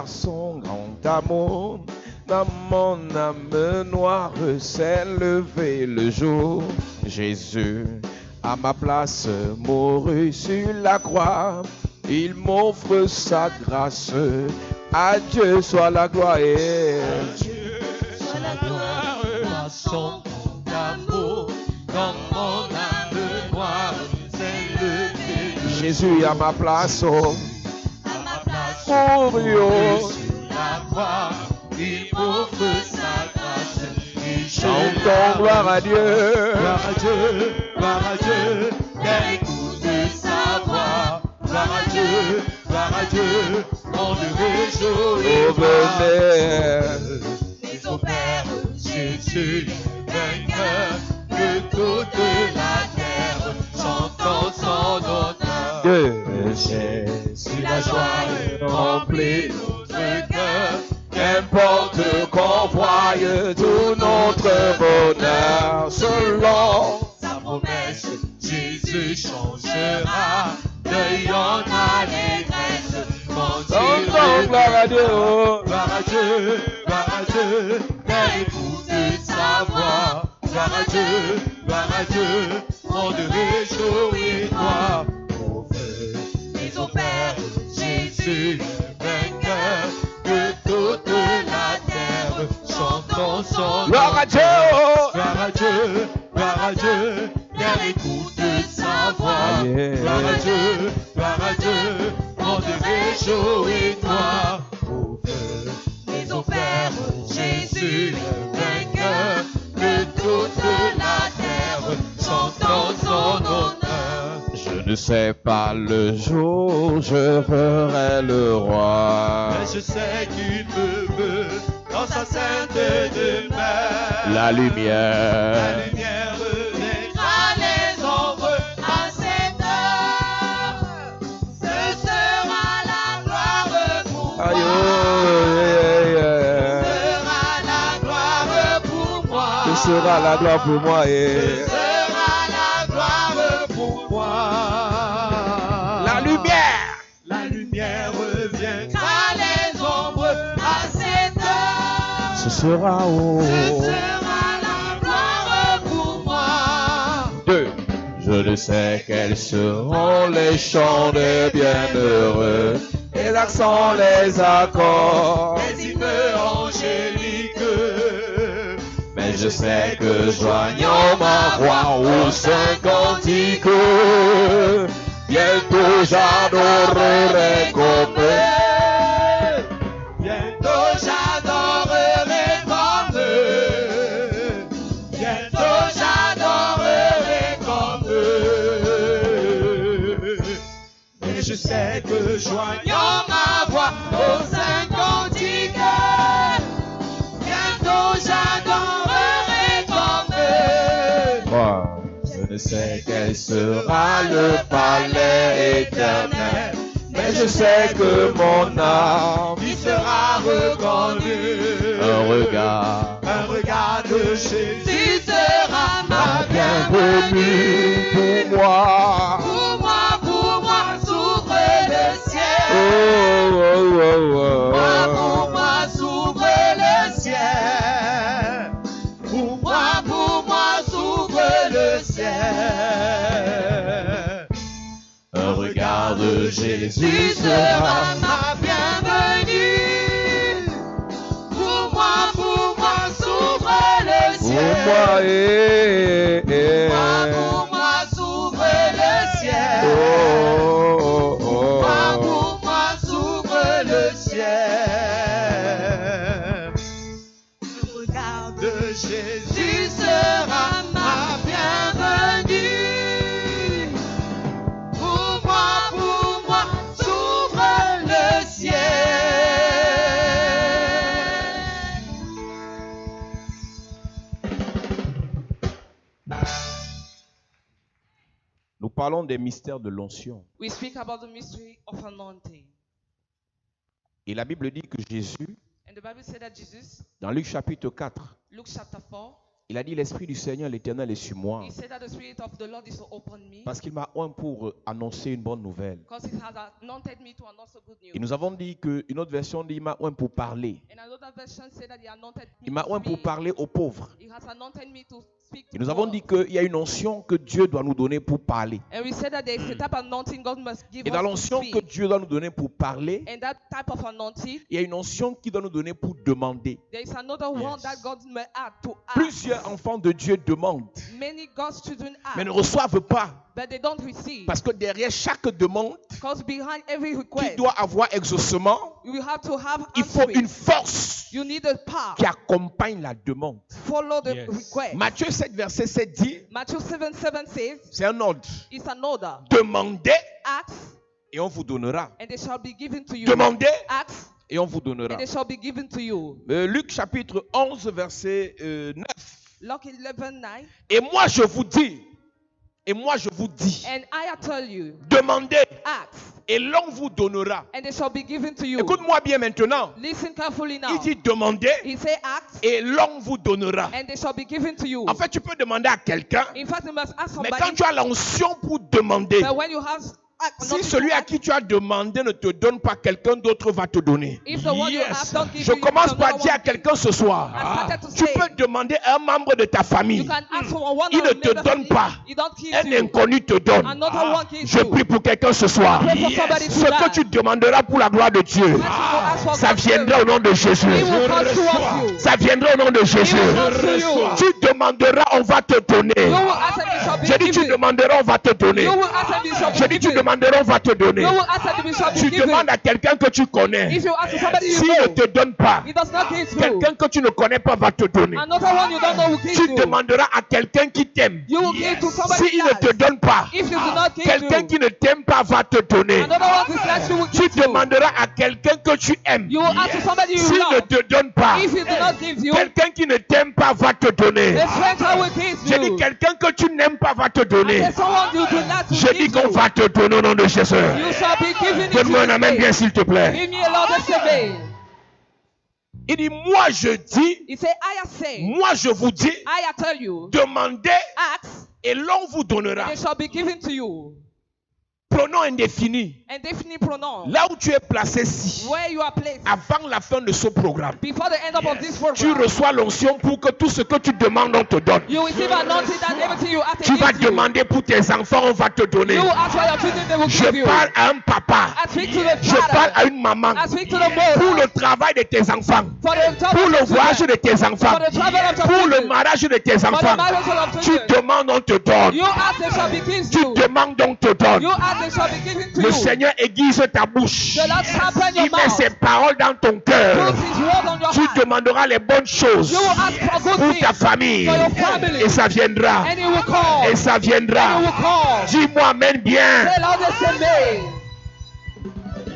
par son grand amour. Dans mon âme noire s'est levé le jour. Jésus, à ma place, mourut sur la croix. Il m'offre sa grâce. À Dieu soit la gloire. À Dieu soit la gloire. Par son grand amour, dans mon âme noire s'est levé le jour. Jésus, à ma place, À ma place, mourut sur la croix. Il m'offre sa grâce et je chantons gloire à Dieu. Gloire à Dieu, gloire à Dieu, car écoute sa voix. Gloire à Dieu, on ne réjouit Oh, venez. Mais au Père Jésus, vainqueur de toute la terre, chantons son honneur. De Jésus, La joie remplit notre cœur. qu'importe qu'on voie tout notre bonheur, selon Sa promesse, Jésus changera deuil en allégresse. Quand il chantons gloire à Dieu. gloire à Dieu, Père écoute sa voix. Gloire à Dieu, on ne réjouit toi. Au feu, mais au Père Jésus, vainqueur de toute la terre, chantons son Gloire à Dieu. Gloire à Dieu, Père écoute sa voix. Yeah. Gloire à Dieu, on te réjouit toi. Au feu, mais au Père Jésus, vainqueur de toute la terre, chantons son honneur. Je ne sais pas le jour, je ferai le roi. Mais je sais qu'il me veut dans sa sainte demeure. La lumière. La lumière vaincra les ombres à cette heure. Ce sera la gloire pour moi. Aïe, aïe, aïe, aïe. Ce sera la gloire pour moi. Ce sera la gloire pour moi. Ce sera la gloire pour moi. La lumière. La lumière vaincra les ombres à cette heure. Ce sera où? Ce sera la gloire pour moi. Deux. Je ne sais quels seront les chants des bienheureux, les accents, les accords. Les hymnes angéliques. Mais je sais que joignant ma voix au saint cantique, bientôt j'adorerai comme eux. Bientôt j'adorerai comme eux. Bientôt j'adorerai comme eux. Mais je sais que joignant ma voix au saint cantique, bientôt j'adorerai comme eux. Moi, je ne sais quel sera le palais éternel, mais je sais que mon âme Il sera reconnu. un regard de Jésus sera ma bienvenue pour moi. Pour moi, s'ouvre le ciel. Oh, oh, oh, Pour oh. moi, s'ouvre le ciel. Pour moi, s'ouvre le ciel. Un regard de Jésus Tu seras sera ma bienvenue. Pour moi, s'ouvre le pour ciel. moi. Pour moi, s'ouvre le ciel. Oh, oh, oh. Pour moi, s'ouvre le ciel. Le regard de Jésus sera ma bienvenue. Pour moi, s'ouvre le ciel. Nous parlons des mystères de l'onction. We speak about the mystery of anointing. Et la Bible dit que Jésus, And the Bible said that Jesus, dans Luc chapitre 4, Luke chapter 4, Il a dit, l'Esprit du Seigneur, l'Éternel est sur moi. He said that the Spirit of the Lord is upon me Parce qu'il m'a oint pour annoncer une bonne nouvelle. because He has anointed me to announce the good Et news. nous avons dit qu'une autre version dit, il m'a oint pour parler. And another version said that He anointed me Il m'a to oint pour speak. parler aux pauvres. He has anointed me to speak Et to nous avons poor. dit qu'il y a une onction que Dieu doit nous donner pour parler. And we said that there is a type of anointing God must give Et dans us to l'onction que speak. Dieu doit nous donner pour parler, And that type of anointing, il y a une onction qu'il doit nous donner pour demander. there is another one Yes. that God may add to ask. Plusieurs enfants de Dieu demandent, Many God's children mais ne ask, reçoivent pas. but they don't receive. Parce que derrière chaque demande Because behind every qui request, doit avoir exaucement, you have to have il faut une answering. force You need a power. qui accompagne la demande. Follow the Yes. request. Matthieu 7, verset 7 dit, Matthew 7:7 says, c'est un ordre. it's an order. Demandez Ask, et on vous donnera. and they shall be given to you. Demandez Ask, et on vous donnera. and they shall be given to you. Luc chapitre 11, verset 9. Luke 11:9. Et moi je vous dis, And I tell you, demandez ask, et l'on vous donnera. and they shall be given to you. Écoute-moi bien maintenant. Listen carefully now. Il dit demandez He say ask, et l'on vous donnera. and they shall be given to you. En fait, tu peux demander à quelqu'un, In fact, you must ask mais somebody. quand tu as l'onction pour demander, But when you have si celui à qui tu as demandé ne te donne pas, quelqu'un d'autre va te donner. if the one you Yes. ask don't give Je you, commence another par one dire à will give. quelqu'un ce soir, I started to tu say, peux demander à un membre de ta you famille, can ask for one il of ne your te neighbors, donne pas. he don't give Un you. inconnu te donne. Another one gives Je you. prie pour quelqu'un ce soir. Pray for somebody Ce que tonight. tu demanderas pour la gloire de Dieu, ask for ça God's viendra au nom de Jésus. He will come towards you. Ça viendra au nom de Jésus. will come to you. Tu demanderas, on va te donner. You will ask and it shall be J'ai dit tu given. demanderas, on va te donner. You will ask and it shall J'ai be dit tu given. demanderas, on va te donner. You will ask and it shall be Tu given. demandes à quelqu'un que tu connais. If you ask to somebody you S'il ne know, te donne pas, he does not give you. quelqu'un que tu ne connais pas va te donner. Another one you don't know will give Tu you. demanderas à quelqu'un qui t'aime. You will give to somebody S'il ne te else. donne pas, If you do not give quelqu'un you, qui ne t'aime pas va te donner. another one is less you will Tu give you. demanderas à quelqu'un que tu aimes. You will ask to somebody you S'il ne love. te donne pas, If he do not give you, quelqu'un qui ne t'aime pas va te donner. a stranger will give J'ai dit you. quelqu'un que tu n'aimes pas va te donner. And someone you do not J'ai dit give qu'on you. va te donner au nom de Jésus. You shall be given it Donne-moi un to amen bien you. s'il te plaît. Give me a Lord and say. Il dit moi je dis, He say, I say, moi je vous dis, I tell you, demandez ask, et l'on vous donnera. and it shall be given to you. Pronom indéfini. And definite pronoun. Là où tu es placé ici, Where you are placed. avant la fin de ce programme, Before the end of this tu program. reçois l'onction pour que tout ce que tu demandes, on te donne. You receive anointing that everything you ask Tu vas gives you. demander pour tes enfants, on va te donner. You will ask for your children, they will give Je you. parle à un papa. I speak to the Je parle à father. une maman. I speak to the mother. Pour le travail de tes enfants. For the travel Pour le of voyage children. de tes enfants. For the travel of your Pour le children. mariage de tes For the enfants. marriage of Tu children. demandes, on te donne. You ask, they shall be given Tu to you. demandes, on te donne. You ask, they shall be given to Le you. Seigneur aiguise ta bouche. The Lord sharpen your Il met ses mouth. paroles dans ton cœur. Put his word on your Tu heart. demanderas les bonnes choses You will ask for good pour ta things. famille. For your family. Et ça viendra. And he will call. Et ça And he viendra. will call. Dis-moi amen bien. Say loud and say me.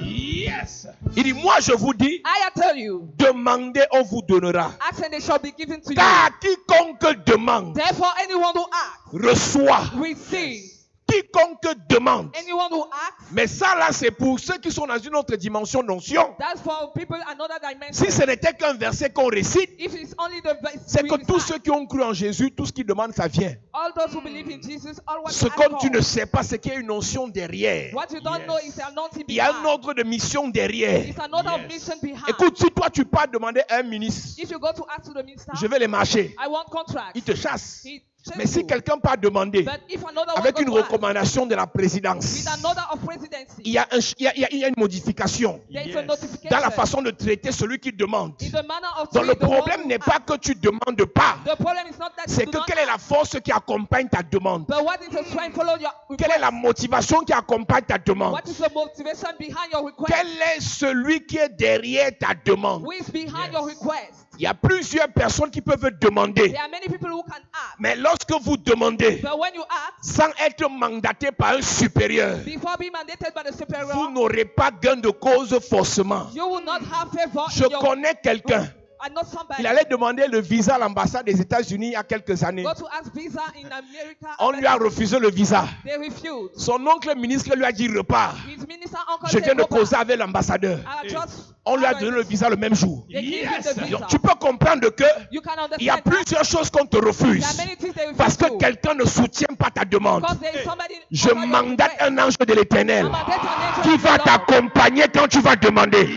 Yes. Il dit, moi je vous dis, I tell you, demandez, on vous donnera. ask and they shall be given to you. Car quiconque demande, Therefore, anyone who asks, reçoit. receive. Quiconque demande. Anyone who asks, Mais ça là, c'est pour ceux qui sont dans une autre dimension d'onction. that's for people another dimension. Si ce n'était qu'un verset qu'on récite, If it's only the verse, c'est que we tous recite. ceux qui ont cru en Jésus, tout ce qu'ils demandent, ça vient. All those who believe in Jesus, all what Ce they que ask tu for. ne sais pas, c'est qu'il y a une onction derrière. What you don't know is the anointing Il y a un behind. ordre de mission derrière. It's another mission behind. Écoute, si toi tu pars demander à un ministre, If you go to ask to the minister, je vais les marcher, I want contract. il te chasse. He Mais chase si you. quelqu'un part demander But if another one avec goes une to ask, recommandation de la présidence, with another of presidency, il y a une modification there is a notification. dans la façon de traiter celui qui demande. In the manner of Donc le treating the problème one n'est who pas asks. que tu demandes pas, The problem is not that c'est you que do quelle not est la ask, force qui accompagne ta demande? but what is the strength follow your Quelle est request? la motivation qui accompagne ta demande? What is the motivation behind your request? Quel est celui qui est derrière ta demande? Who is behind your request? Il y a plusieurs personnes qui peuvent demander. There are many people who can ask, Mais lorsque vous demandez, but when you ask, sans être mandaté par un supérieur, before being mandated by the vous superior, n'aurez pas gain de cause forcément. you will not have favor. Je in your, connais quelqu'un. I know somebody. Il allait demander le visa à l'ambassade des États-Unis il y a quelques années. Go to ask visa in America. On lui a refusé le visa. They refused. Son oncle ministre lui a dit repars. His minister uncle Je viens said, de "Go back." causer avec l'ambassadeur. I just On lui a donné le visa le même jour. They give him the visa. Donc, tu peux comprendre que You can il y a understand that. plusieurs choses qu'on te refuse. There are many things they refuse Parce que to. quelqu'un ne soutient pas ta demande. Because there is somebody Je over your mandate request. un ange de l'Éternel I'm mandate an angel qui of va the Lord. t'accompagner quand tu vas demander.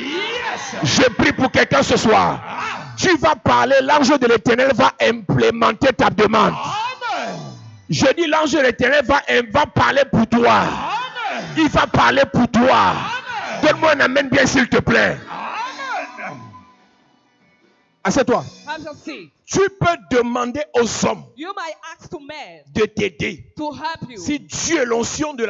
Je prie pour quelqu'un ce soir. Tu vas parler, l'ange de l'Éternel va implémenter ta demande. Je dis l'ange de l'Éternel va parler pour toi. Il va parler pour toi. Donne-moi un amen bien s'il te plaît. Assieds-toi. Have your seat. Tu peux demander aux hommes You might ask to men de t'aider. to help you. Si Dieu, l'onction de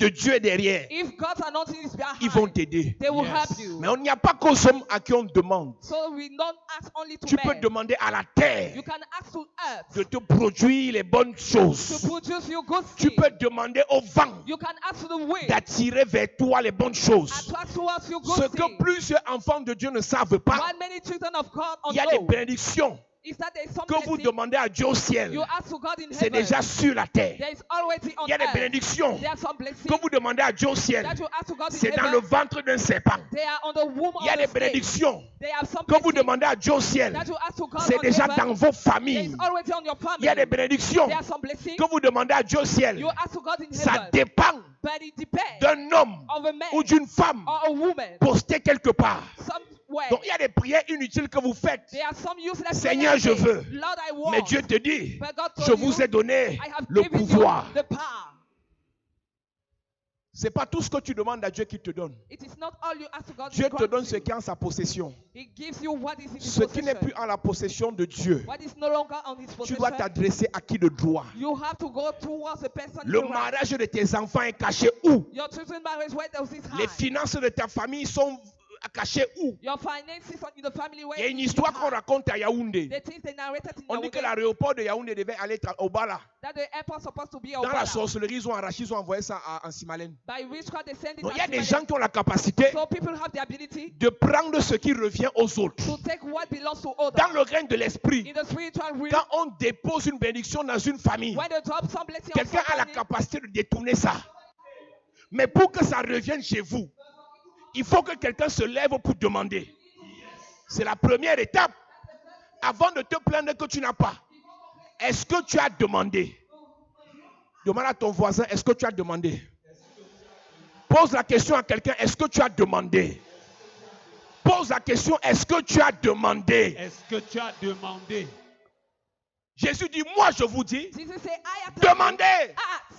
Dieu est derrière, If God's anointing is behind, ils vont t'aider. they will help you. Mais on n'y a pas qu'aux hommes à qui on demande. So we don't ask only to Tu peux men. demander à la terre You can ask to earth de te produire les bonnes to choses. produce you good Tu seed. peux demander au vent You can ask to the wind d'attirer vers toi les bonnes choses. attract towards you Ce good que seed. plusieurs enfants de Dieu ne savent pas, What many children of God il y a des know bénédictions is that there is some que vous blessing demandez à Dieu au ciel. you ask to God in C'est heaven. déjà sur la terre. There is already on Il y a des earth. bénédictions There are some blessings que vous demandez à Dieu au ciel. that you ask to God in C'est dans heaven. le ventre d'un serpent. They are on the womb Il y a of des the snake. bénédictions They have some que vous blessings demandez à Dieu au ciel. that you ask to God C'est on déjà heaven. dans vos There familles. is already on your Il y a des family. bénédictions There are some blessings que vous demandez à Dieu au ciel. you ask to God in Ça heaven. dépend But it depends d'un homme of a man ou d'une femme or a woman. posté quelque part. Somewhere. Donc il y a des prières inutiles que vous faites. There are some useless Seigneur, prayers. je veux. Lord, I want. Mais Dieu te dit, But God told je vous you, ai donné I have le given pouvoir. you the power. C'est pas tout ce que tu demandes à Dieu qui te donne. It is not all you ask to God. Dieu he te grants donne ce you. qui est en sa possession. He gives you what is in his Ce qui n'est possession. plus en la possession de Dieu, What is no longer on his tu possession. dois t'adresser à qui de droit. You have to go towards the person. Le you are. mariage de tes enfants est caché où? Your children's marriage, where does it Les hide? finances de ta famille sont cachées où? Your finances in the family, where Il y a une is it histoire qu'on hide? raconte à Yaoundé. The things they narrated in On dit que Yaoundé, l'aéroport de Yaoundé devait aller au Bala. that the airport supposed to be Dans la Obala. sorcellerie, ils ont arraché, ils ont envoyé ça en Simalène. By witchcraft, they send it Donc il y a as des human. gens qui ont la capacité So people have the ability de prendre ce qui revient aux autres. to take what belongs to others. Dans le règne de l'esprit, In the spiritual realm, quand on dépose une bénédiction dans une famille, when they drop some blessing on quelqu'un a la somebody, capacité de détourner ça. Mais pour que ça revienne chez vous, il faut que quelqu'un se lève pour demander. C'est la première étape. Avant de te plaindre que tu n'as pas, est-ce que tu as demandé? Demande à ton voisin, est-ce que tu as demandé? Pose la question à quelqu'un, est-ce que tu as demandé? Pose la question, est-ce que tu as demandé? Est-ce que tu as demandé? Jésus dit, moi je vous dis, Jesus say, I have told you, demandez, ask,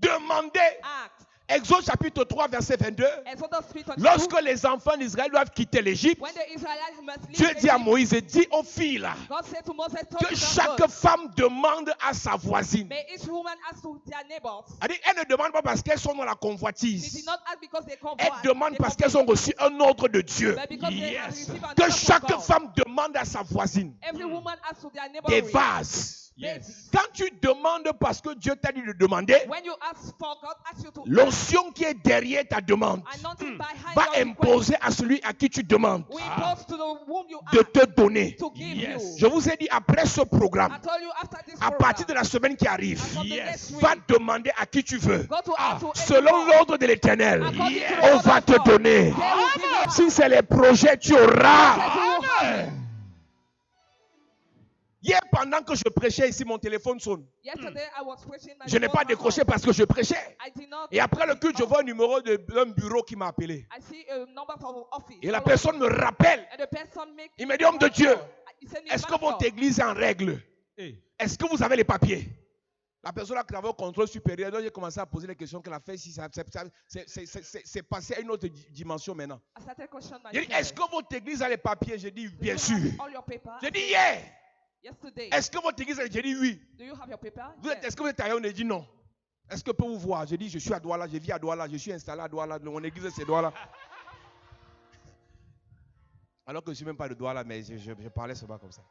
demandez. ask. Exode chapitre 3, verset 22. Exodus 3:22. Lorsque les enfants d'Israël doivent quitter l'Égypte, When the Israelites must leave Dieu dit à Egypt, Moïse, dis aux filles là, God said to Moses, "Talk que to them chaque first. femme demande à sa voisine. May each woman ask to their neighbors. Elle ne demande pas parce qu'elles sont dans la They did convoitise. not ask because they Elles convoite. demandent They parce compete, qu'elles ont reçu un ordre de Dieu. but because they have Yes. received an Que order from chaque God. femme demande à sa voisine Every woman asks to their neighbor. des vases. Yes. Quand tu demandes parce que Dieu t'a dit de demander, When you ask for God, asks you to l'onction qui est derrière ta demande anointing behind va your request. imposer à celui à qui tu demandes We impose to the womb you de ask te donner. to give Yes. you. Je vous ai dit, après ce I programme, told you after this à partir de la semaine qui arrive, from the Yes. next week, va demander à qui tu veux. go to ask to Selon anyone. l'ordre de l'Éternel, According to the on word va of te God. donner. They will give you. Si c'est les projets, tu auras. You will have it. Hier, pendant que je prêchais ici, mon téléphone sonne. Yesterday I was preaching. my Je n'ai phone pas was décroché on. parce que je prêchais. I did not. Et après le culte, je vois un numéro d'un bureau qui m'a appelé. I see a number from office. Et la personne me rappelle. And the person make. Il me dit, homme de Dieu, He said, est-ce que "Pastor, votre église est en règle? Hey. Est-ce que vous avez les papiers? La personne a travaillé au contrôle supérieur. Donc j'ai commencé à poser les questions qu'elle a fait. Si c'est passé à une autre dimension maintenant. I started questioning Il dit, myself. est-ce que votre église a les papiers? J'ai dit, bien Do you have sûr. all your paper? J'ai dit, yeah. Yesterday. Est-ce que votre église a? J'ai dit, oui. Do you have your paper? Est-ce Yes. que vous êtes ailleurs? On a dit non. Est-ce que je peux vous voir? J'ai dit, je suis à Douala, je vis à Douala, je suis installé à Douala, mon église c'est Douala. Alors que je ne suis même pas de Douala, mais je parlais seulement comme ça.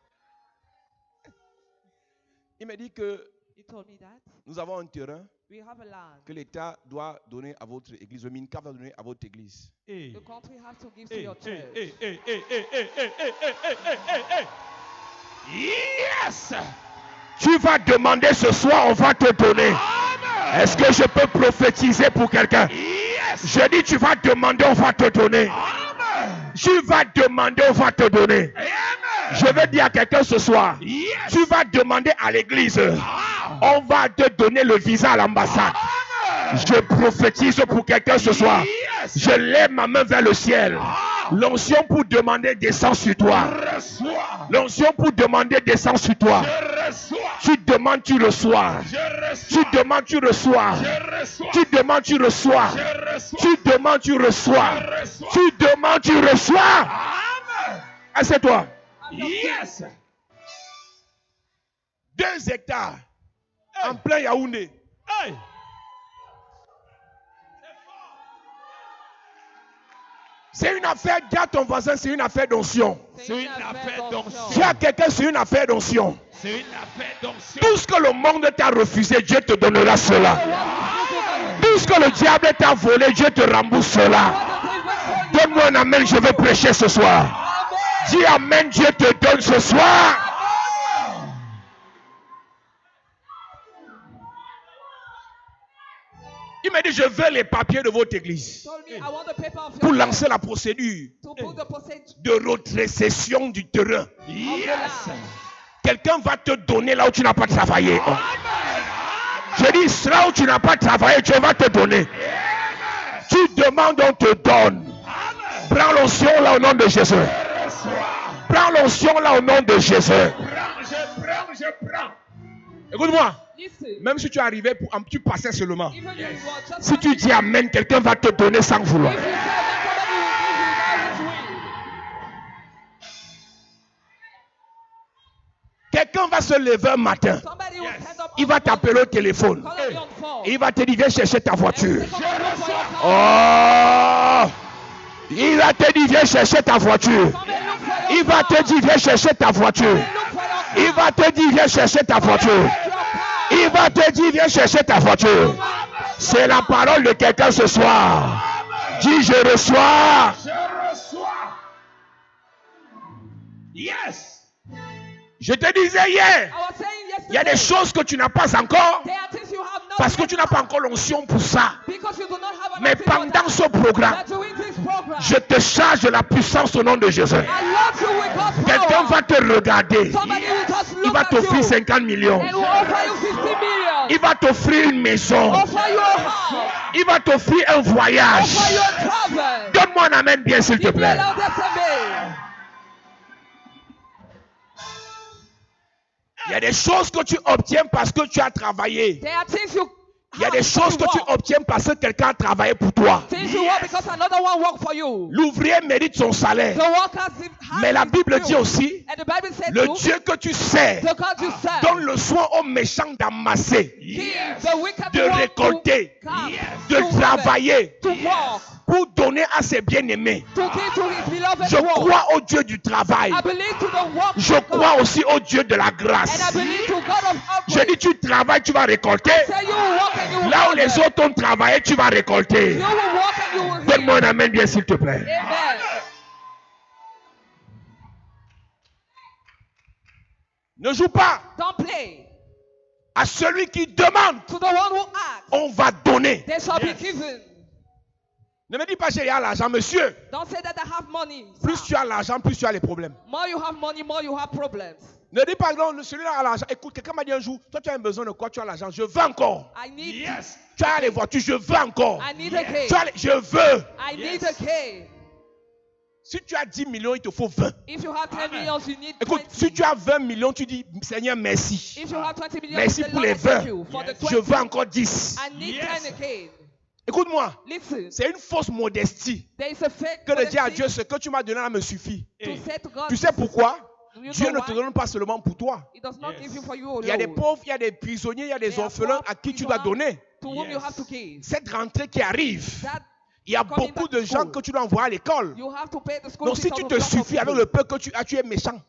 Il m'a dit que He told me that nous avons un terrain we have a land. que l'État doit donner à votre église, le MINCAF va donner à votre église. Hey. The country has to give to Hey, your hey, church. hey, hey, hey, hey, hey, hey, hey, hey, hey, hey, hey. Yes! Tu vas demander ce soir, on va te donner. Est-ce que je peux prophétiser pour quelqu'un? Je dis, tu vas demander, on va te donner. Tu vas demander, on va te donner. Je vais dire à quelqu'un ce soir, tu vas demander à l'église, on va te donner le visa à l'ambassade. Je prophétise pour quelqu'un ce soir. Je lève ma main vers le ciel. L'onction pour demander descend sur toi. L'onction pour demander descend sur toi. Tu demandes, tu reçois. Tu demandes, tu reçois. Tu demandes, tu reçois. Tu demandes, tu reçois. Tu demandes, tu reçois. Assieds-toi. Yes. 2 hectares en plein Yaoundé. Hey. C'est une affaire, dis à ton voisin, c'est une affaire d'onction. C'est une affaire d'onction. Dis à quelqu'un, c'est une affaire d'onction. C'est une affaire d'onction. Tout ce que le monde t'a refusé, Dieu te donnera cela. Tout ce que le diable t'a volé, Dieu te rembourse cela. Donne-moi un amen, je vais prêcher ce soir. Dis amen, Dieu te donne ce soir. Il m'a dit, je veux les papiers de votre église pour lancer la procédure de rétrocession du terrain. Yes. Quelqu'un va te donner là où tu n'as pas travaillé. Je dis, là où tu n'as pas travaillé, Dieu va te donner. Tu demandes, on te donne. Prends l'onction là au nom de Jésus. Prends l'onction là au nom de Jésus. Je prends. Écoute-moi. Même si tu arrivais, tu passais seulement. Si tu dis amen, quelqu'un va te donner sans vouloir. Quelqu'un va se lever un matin. Il va t'appeler au téléphone. Et il va te dire, viens chercher ta voiture. Oh! Il va te dire, viens chercher ta voiture. Il va te dire, viens chercher ta voiture. Il va te dire, viens chercher ta voiture. Il va te dire, viens chercher ta voiture. C'est la parole de quelqu'un ce soir. Dis, je reçois. Je reçois. Yes. Je te disais hier, il y a des choses que tu n'as pas encore parce que tu n'as pas encore l'onction pour ça. Mais pendant ce programme, je te charge de la puissance au nom de Jésus. Quelqu'un va te regarder. Il va t'offrir 50 millions. Il va t'offrir une maison. Il va t'offrir un voyage. Donne-moi un amen bien s'il te plaît. Il y a des choses que tu obtiens parce que tu as travaillé. Il y a des choses que tu obtiens parce que quelqu'un a travaillé pour toi. L'ouvrier mérite son salaire. Mais la Bible dit aussi, le Dieu que tu sers donne le soin aux méchants d'amasser, de récolter, de travailler pour donner à ses bien-aimés. Je crois au Dieu du travail. Je crois aussi au Dieu de la grâce. Je dis, tu travailles, tu vas récolter. Là où les autres ont travaillé, tu vas récolter. Donne-moi un amen bien s'il te plaît. Ne joue pas. À celui qui demande, on va donner. Ne me dis pas j'ai l'argent, monsieur. Plus tu as l'argent, plus tu as les problèmes. Ne dis pas non, celui-là a l'argent. Écoute, quelqu'un m'a dit un jour, toi tu as un besoin de quoi? Tu as l'argent, je veux encore. Tu as les voitures, je veux encore. Je veux. Si tu as 10 millions, il te faut 20. Écoute, si tu as 20 millions, tu dis, Seigneur, merci. Merci pour les 20. Je veux encore 10. Écoute-moi, c'est une fausse modestie que de dire à Dieu, ce que tu m'as donné là me suffit. Tu sais pourquoi? Dieu ne te donne pas seulement pour toi. Il y a des pauvres, il y a des prisonniers, il y a des orphelins à qui tu dois donner. Cette rentrée qui arrive, il y a beaucoup de gens que tu dois envoyer à l'école. Donc si tu te suffis avec le peu que tu as, tu es méchant.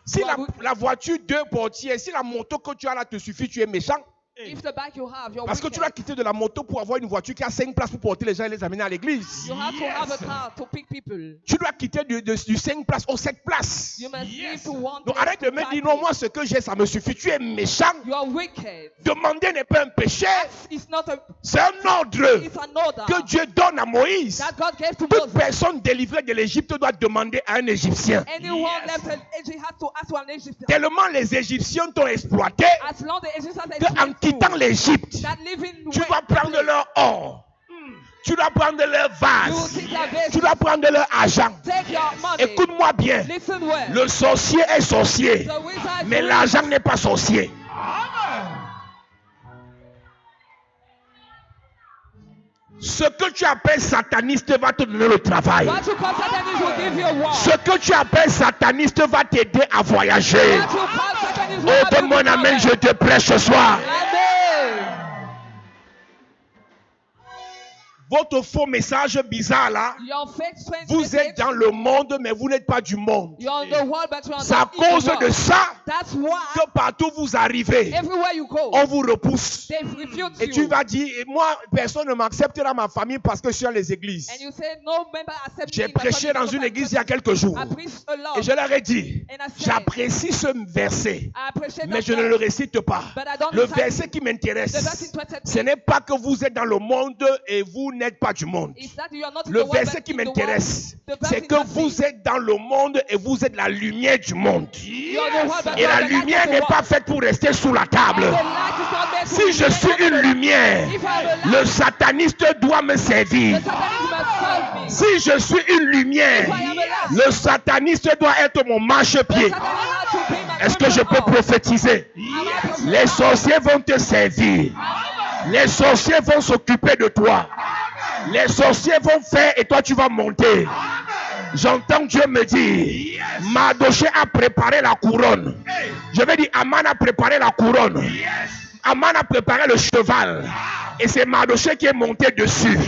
Si la voiture 2 portiers, si la moto que tu as là te suffit, tu es méchant. If the bike you have, you're Parce que tu dois wicked. quitter de la moto pour avoir une voiture qui a 5 places pour porter les gens et les amener à l'église. You have to have a car to pick people. Tu dois quitter du 5 places aux 7 places. You must leave to one Donc place arrête de to me five dire non, place. moi ce que j'ai ça me suffit. Tu es méchant. You are wicked. Demander n'est pas un péché. It's not a. C'est un ordre It's an order que Dieu donne à Moïse. that God gave to Toute Moses. personne délivrée de l'Égypte doit demander à un Égyptien. Anyone left an Egypt has to ask to an Egyptian. Tellement les Égyptiens t'ont exploité As long the Egyptians qu'en quittant l'Égypte, that living tu dois prendre leur or. Tu dois prendre leur You will vase. take their vase. Tu dois prendre leur argent. Take your money. Écoute-moi bien. Listen well. Le sorcier est sorcier, The wizard mais l'argent n'est pas sorcier. Ce que tu appelles sataniste va te donner le travail. What you call Satanism will give you a war. Ce que tu appelles sataniste va t'aider à voyager. What you call Satanism will Oh, help you donne-moi un to amen, je travel. te prêche ce soir. Amen. Votre faux message bizarre là, Your fake strange vous message, êtes dans le monde, mais vous n'êtes pas du monde. you're on the world, but you're on C'est à the evil cause de world. ça That's why que partout où vous arrivez, everywhere you go, on vous repousse. they refuse Et tu you. vas dire, et moi, personne ne m'accepte dans ma famille parce que je suis dans les églises. And you say, no member accept me J'ai in my prêché family dans because une I église il y a quelques jours. I preached a lot. Et je leur ai dit, And I said, j'apprécie ce verset, I appreciate mais that je ne le verse, récite pas. but I don't Le recite verset it. qui The verse m'intéresse, interested ce me n'est pas que vous êtes dans le monde et vous n'êtes pas du monde. is that you are not in Le the world, verset but qui in the world. m'intéresse, The verse c'est que interesting. vous êtes dans le monde et vous êtes la lumière du monde. You're the world, but Et you're la the light of lumière the n'est world. pas faite pour rester sous la And table. the light is not meant to Si be je suis made une of- lumière, If I am a le light, sataniste doit me servir. the Satanism must serve me. Si je suis une lumière, le sataniste doit être mon The marchepied. Satanism has to be my Est-ce que je peux temple. prophétiser? Les sorciers vont te servir. Les sorciers vont s'occuper de toi. Les sorciers vont faire et toi tu vas monter. J'entends Dieu me dire, Mardoché a préparé la couronne. Je vais dire, Aman a préparé la couronne. Aman a préparé le cheval. Et c'est Mardoché qui est monté dessus.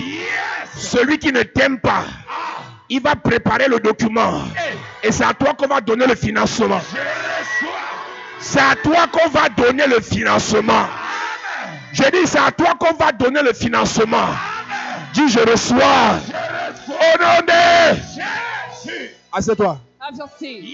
Celui qui ne t'aime pas, il va préparer le document. Et c'est à toi qu'on va donner le financement. C'est à toi qu'on va donner le financement. Je dis, c'est à toi qu'on va donner le financement. Dis, je reçois. Au nom de... Assieds-toi. Have your seat.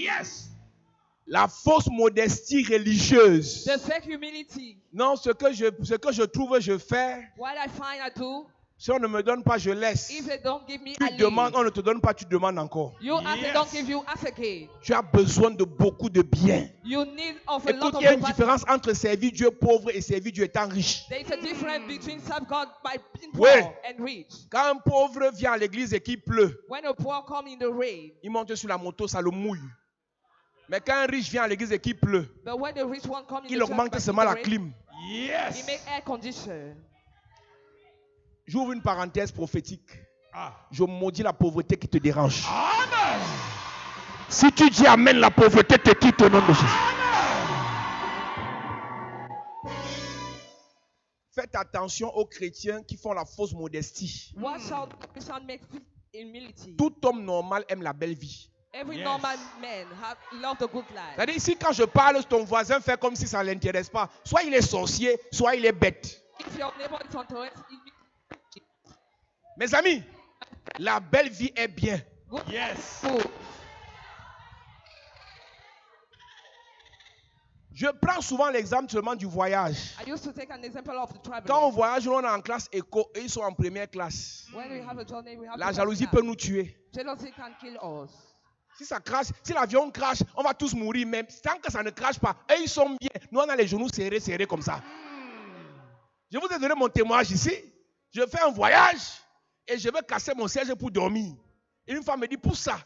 La fausse modestie religieuse. The fake humility. Non, ce que je trouve, je fais. What I find I do, Si on ne me donne pas, je laisse. if they don't give me, Tu I demandes, leave. on ne te donne pas, tu demandes encore. You ask, they don't give you, ask again. Tu as besoin de beaucoup de biens. You need of a lot Écoute, of il y a une property. différence entre servir Dieu pauvre et servir Dieu étant riche. There is a difference between serve God by being Oui. poor and rich. Quand un pauvre vient à l'église et qu'il pleut, When a poor come in the rain, il monte sur la moto, ça le mouille. Mais quand un riche vient à l'église et qu'il pleut, but when the rich one come in il the church augmente by seulement la the rain, clim. he make air condition. J'ouvre une parenthèse prophétique. Je maudis la pauvreté qui te dérange. Si tu dis amen, la pauvreté te quitte au nom de Jésus. Faites attention aux chrétiens qui font la fausse modestie. Watch out, Christian makes humility. Tout homme normal aime la belle vie. Every normal man love the good life. C'est-à-dire, ici, quand je parle, ton voisin fait comme si ça ne l'intéresse pas. Soit il est sorcier, soit il est bête. If your neighbor is interested, Mes amis, la belle vie est bien. good food. Je prends souvent l'exemple seulement du voyage. I used to take an example of the traveling. Quand on voyage, nous on est en classe éco et ils sont en première classe. When we have a journey, we have La to jalousie first peut nous tuer. class. Jealousy can kill us. Si ça crache, si l'avion crache, on va tous mourir. Mais tant que ça ne crache pas, eux ils sont bien. Nous on a les genoux serrés comme ça. Je vous ai donné mon témoignage ici. Je fais un voyage et je vais casser mon siège pour dormir. Et une femme me dit, pousse ça.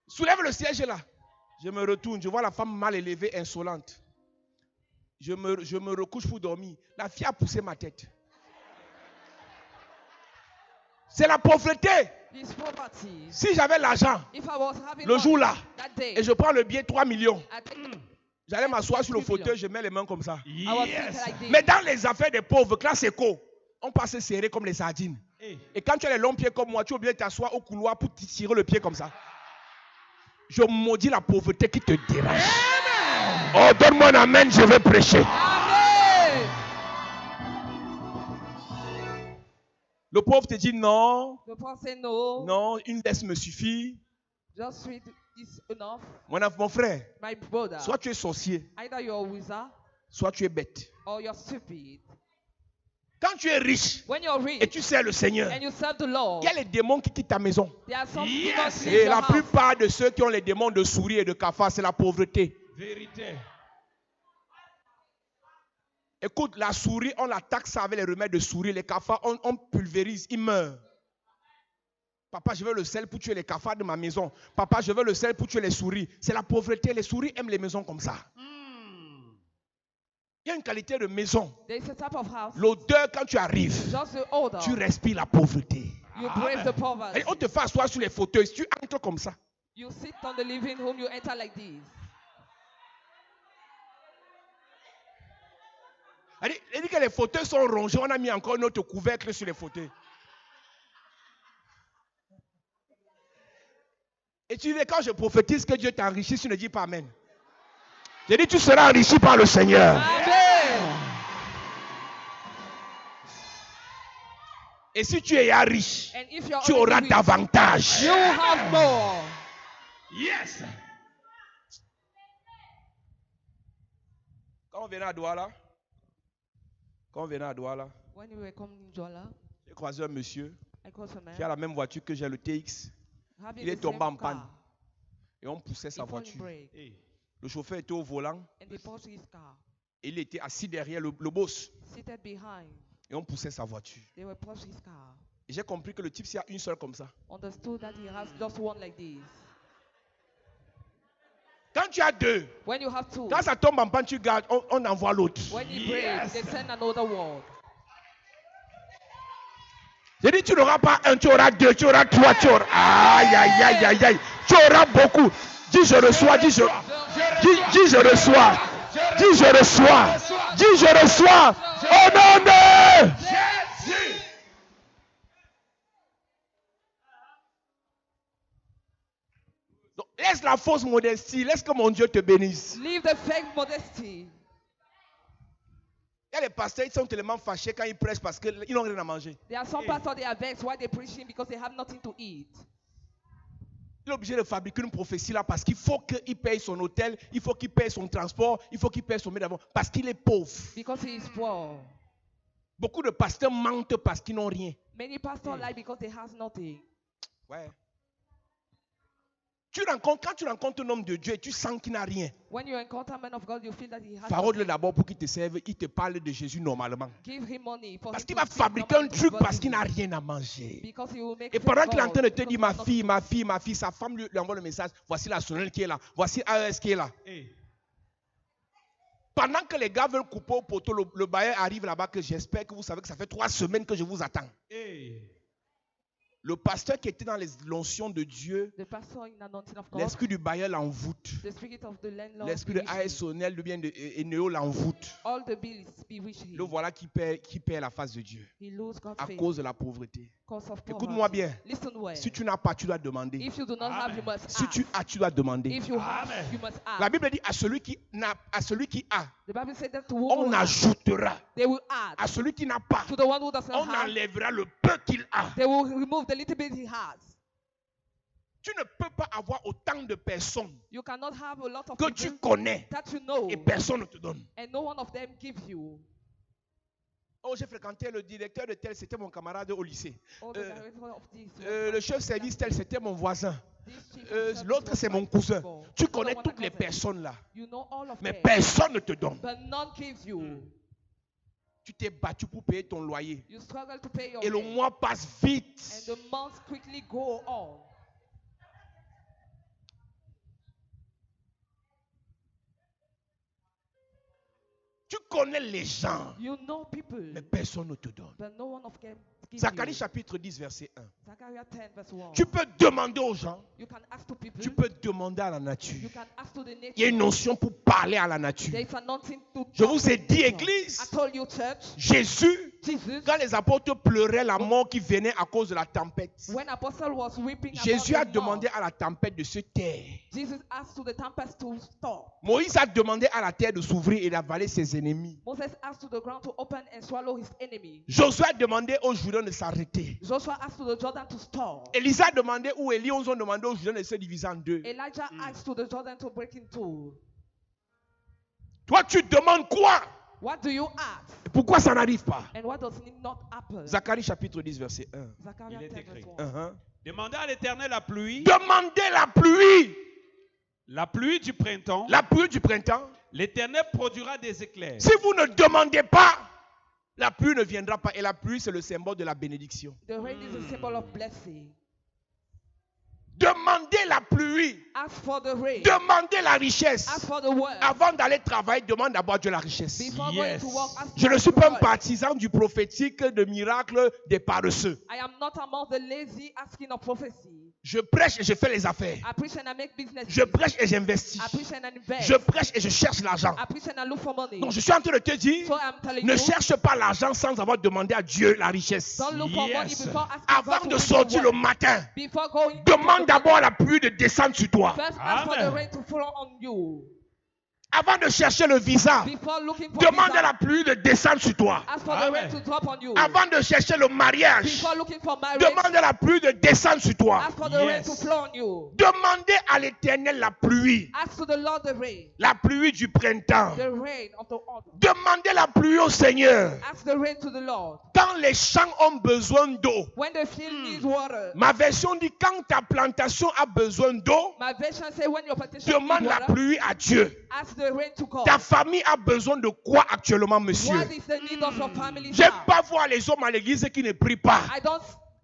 Soulève le siège là. Je me retourne, je vois la femme mal élevée, insolente. Je me recouche pour dormir. La fille a poussé ma tête. C'est la pauvreté. This poverty. Si j'avais l'argent, If I was having le money jour là, that day, et je prends le billet 3 millions, I take j'allais m'asseoir sur le fauteuil, je mets les mains comme ça. I was thinking like this. Mais dans les affaires des pauvres, classe éco, on passe serré comme les sardines. Et quand tu as les longs pieds comme moi, tu es obligé de t'asseoir au couloir pour tirer le pied comme ça. Je maudis la pauvreté qui te dérange. Oh, donne-moi un amen, je vais prêcher. Amen. Le pauvre te dit non, The poor say no. non, une laisse me suffit. Just sweet is enough. Mon frère, My brother. soit tu es sorcier, Either you're a wizard soit tu es bête. or you're stupid. Quand tu es riche When you're et rich tu sers le Seigneur, and you serve the Lord, il y a les démons qui quittent ta maison. there are some demons Yes. leave Et your la house. plupart de ceux qui ont les démons de souris et de cafard, c'est la pauvreté. Vérité. Écoute, la souris, on l'attaque ça avec les remèdes de souris. Les cafards, on pulvérise, ils meurent. Papa, je veux le sel pour tuer les cafards de ma maison. Papa, je veux le sel pour tuer les souris. C'est la pauvreté. Les souris aiment les maisons comme ça. Il y a une qualité de maison. There is a type of house. L'odeur, quand tu arrives, Just the odor. tu respires la pauvreté. You brave the poverty. Et on te fait asseoir sur les fauteuils. Si tu entres comme ça, You sit on the living room, you enter like this. elle dit que les fauteuils sont rongés. On a mis encore notre couvercle sur les fauteuils. Et tu dis, quand je prophétise que Dieu t'enrichit, tu ne dis pas Amen. J'ai dit, tu seras enrichi par le Seigneur. Amen. Et si tu es riche, And if you're tu already auras rich, davantage. you have more. Yes. Quand on venait à Douala, When we were coming in Jola, j'ai croisé un monsieur I crossed a man qui a la même voiture que j'ai, le TX. having Il est the tombé same en panne. car. Et on poussait sa He fall in voiture. break. Le chauffeur était au volant. And they pushed his car. Et il était assis derrière le boss. Seated behind, Et on poussait sa voiture. they were pushing his car. Et j'ai compris que le type, s'il y a une seule comme ça. Understood that he has just one like this. Quand tu as deux, When you have two, quand ça tombe en panne, tu gardes, on envoie l'autre. when he breaks, they send another one. J'ai dit, tu n'auras pas un, tu auras deux, tu auras trois, tu auras... Aïe, aïe, aïe, aïe, aïe. Tu auras beaucoup. Dis, je reçois, dis, je reçois. Dis, je reçois. Dis, je reçois. Dis, je reçois. Au nom de... Jésus. Donc, laisse la fausse modestie. Laisse que mon Dieu te bénisse. Leave the fake modesty. Il y a les pasteurs, ils sont tellement fâchés quand ils prêchent parce qu'ils n'ont rien à manger. There are some pastors, they are vexed why they're preaching because they have nothing to eat. Il est obligé de fabriquer une prophétie là parce qu'il faut qu'il paye son hôtel, il faut qu'il paye son transport, il faut qu'il paye son médicament parce qu'il est pauvre. Because he is poor. Beaucoup de pasteurs mentent parce qu'ils n'ont rien. Many pastors lie because they have nothing. Ouais. Quand tu rencontres un homme de Dieu et tu sens qu'il n'a rien, When you encounter a man of God, you feel that he has parole-le nothing. d'abord pour qu'il te serve, il te parle de Jésus normalement. Give him money for Parce him qu'il to va speak fabriquer un normally to truc God parce qu'il n'a to you. rien à manger. Because he will make Et fake pendant qu'il est en train de te gods, dire, because he has ma fille, sa femme lui envoie le message, voici la sonnelle qui est là, voici AES qui est là. Pendant que les gars veulent couper au poteau, le bailleur arrive là-bas que j'espère que vous savez que ça fait 3 semaines que je vous attends. Le pasteur qui était dans les l'onction de Dieu, The pastor in the anointing of God, l'esprit du bailleur l'envoûte. the spirit of the landlord, L'esprit de bewitch him. Sonnel, le bien de Eneo l'envoûte. All the bills bewitch him. Le voilà qui perd la face de Dieu He lose God's à faith cause de la pauvreté. because of Écoute-moi poverty. bien. Listen well. Si tu n'as pas, tu dois demander. If you do not have, you must Si ask. tu as, tu dois demander. If you have, you must ask. La Bible dit à celui qui a, The Bible said that to on whom ajoutera. they will add. À celui qui n'a pas, To the one who does not on have, enlèvera le peu qu'il a. they will remove the little bit he has. Tu ne peux pas avoir autant de personnes You cannot have a lot of que people tu connais that you know et personne ne te donne. and no one of them gives you. Oh, j'ai fréquenté le directeur de tel, c'était mon camarade au lycée. All the director of this, Le chef service tel, c'était mon voisin. this chief of service L'autre, was c'est mon my cousin. neighbor. Tu The connais one toutes that les cousin. personnes là, You know all of mais them, personne ne te donne. but none gives you. Tu t'es battu pour payer ton loyer. You struggle to pay your Et le rent, mois passe vite. and the months quickly go on. Tu connais les gens, You know people, mais personne ne te donne. but no one of them gives Zacharie you. chapitre 10, verset 1. Zechariah 10 verse 1. Tu peux demander aux gens, You can ask to people. tu peux demander à la nature. You can ask to the nature. Il y a une notion pour parler à la nature. There is anointing to Je talk vous to ai dit, nature. église, I told you, church. Jésus Jesus, Quand les apôtres pleuraient la mort qui venait à cause de la tempête, when apostle was weeping Jésus a about the demandé mouth, à la tempête de se taire. Jesus asked to the tempest to stop. Moïse a demandé à la terre de s'ouvrir et d'avaler ses ennemis. Moses asked to the ground to open and swallow his enemy. Josué a demandé aux Jourdains de s'arrêter. Joshua asked to the Jordan to stop. Élisa a demandé, ou Élie, ont demandé aux Jourdains de se diviser en deux. Elijah asked to the Jordan to break in two. Toi, tu demandes quoi? What do you ask? Et pourquoi ça n'arrive pas? And what does it not happen? Zacharie chapitre 10, verset 1. Zachariah Il est 10 écrit. verse 1. Demandez à l'Éternel la pluie. Demandez la pluie. La pluie du printemps. La pluie du printemps. L'Éternel produira des éclairs. Si vous ne demandez pas, la pluie ne viendra pas. Et la pluie, c'est le symbole de la bénédiction. The rain is a symbol of blessing. Demandez la pluie. Ask for the rain. Demandez la richesse. Ask for the word. Avant d'aller travailler, demande d'abord à Dieu la richesse. Before Yes. going to work, ask Je ne for suis the pas un word. partisan du prophétique, de miracle, des paresseux. I am not among the lazy asking of prophecy. Je prêche et je fais les affaires. I preach and I make business. Je prêche et j'investis. I preach and I invest. Je prêche et je cherche l'argent. I preach and I look for money. Donc je suis en train de te dire, So I'm telling ne you, cherche pas l'argent sans avoir demandé à Dieu la richesse. don't look for money Yes. before asking Avant God de to sortir bring le the matin, word. Before going demande d'abord à la pluie de descendre sur toi. First ask for the Amen. rain to fall on you. Avant de chercher le visa, Before looking for demande visa, à la pluie de descendre sur toi. ask for the Amen. rain to drop on you. Avant de chercher le mariage, Before looking for marriage, demande à la pluie de descendre sur toi. ask for the rain Yes. to flow on you. Demandez à l'Éternel la pluie. Ask to the Lord the rain. La pluie du printemps. The rain of the autumn. Demandez la pluie au Seigneur. Ask the rain to the Lord. Quand les champs ont besoin d'eau. When the field needs water. Ma version dit quand ta plantation a besoin d'eau, My version say when your petition demande needs la water, pluie à Dieu. ask the rain to come. Ta famille a besoin de quoi actuellement, monsieur? What is the need of your family J'aime now? pas voir les hommes à l'église qui ne prient pas. I don't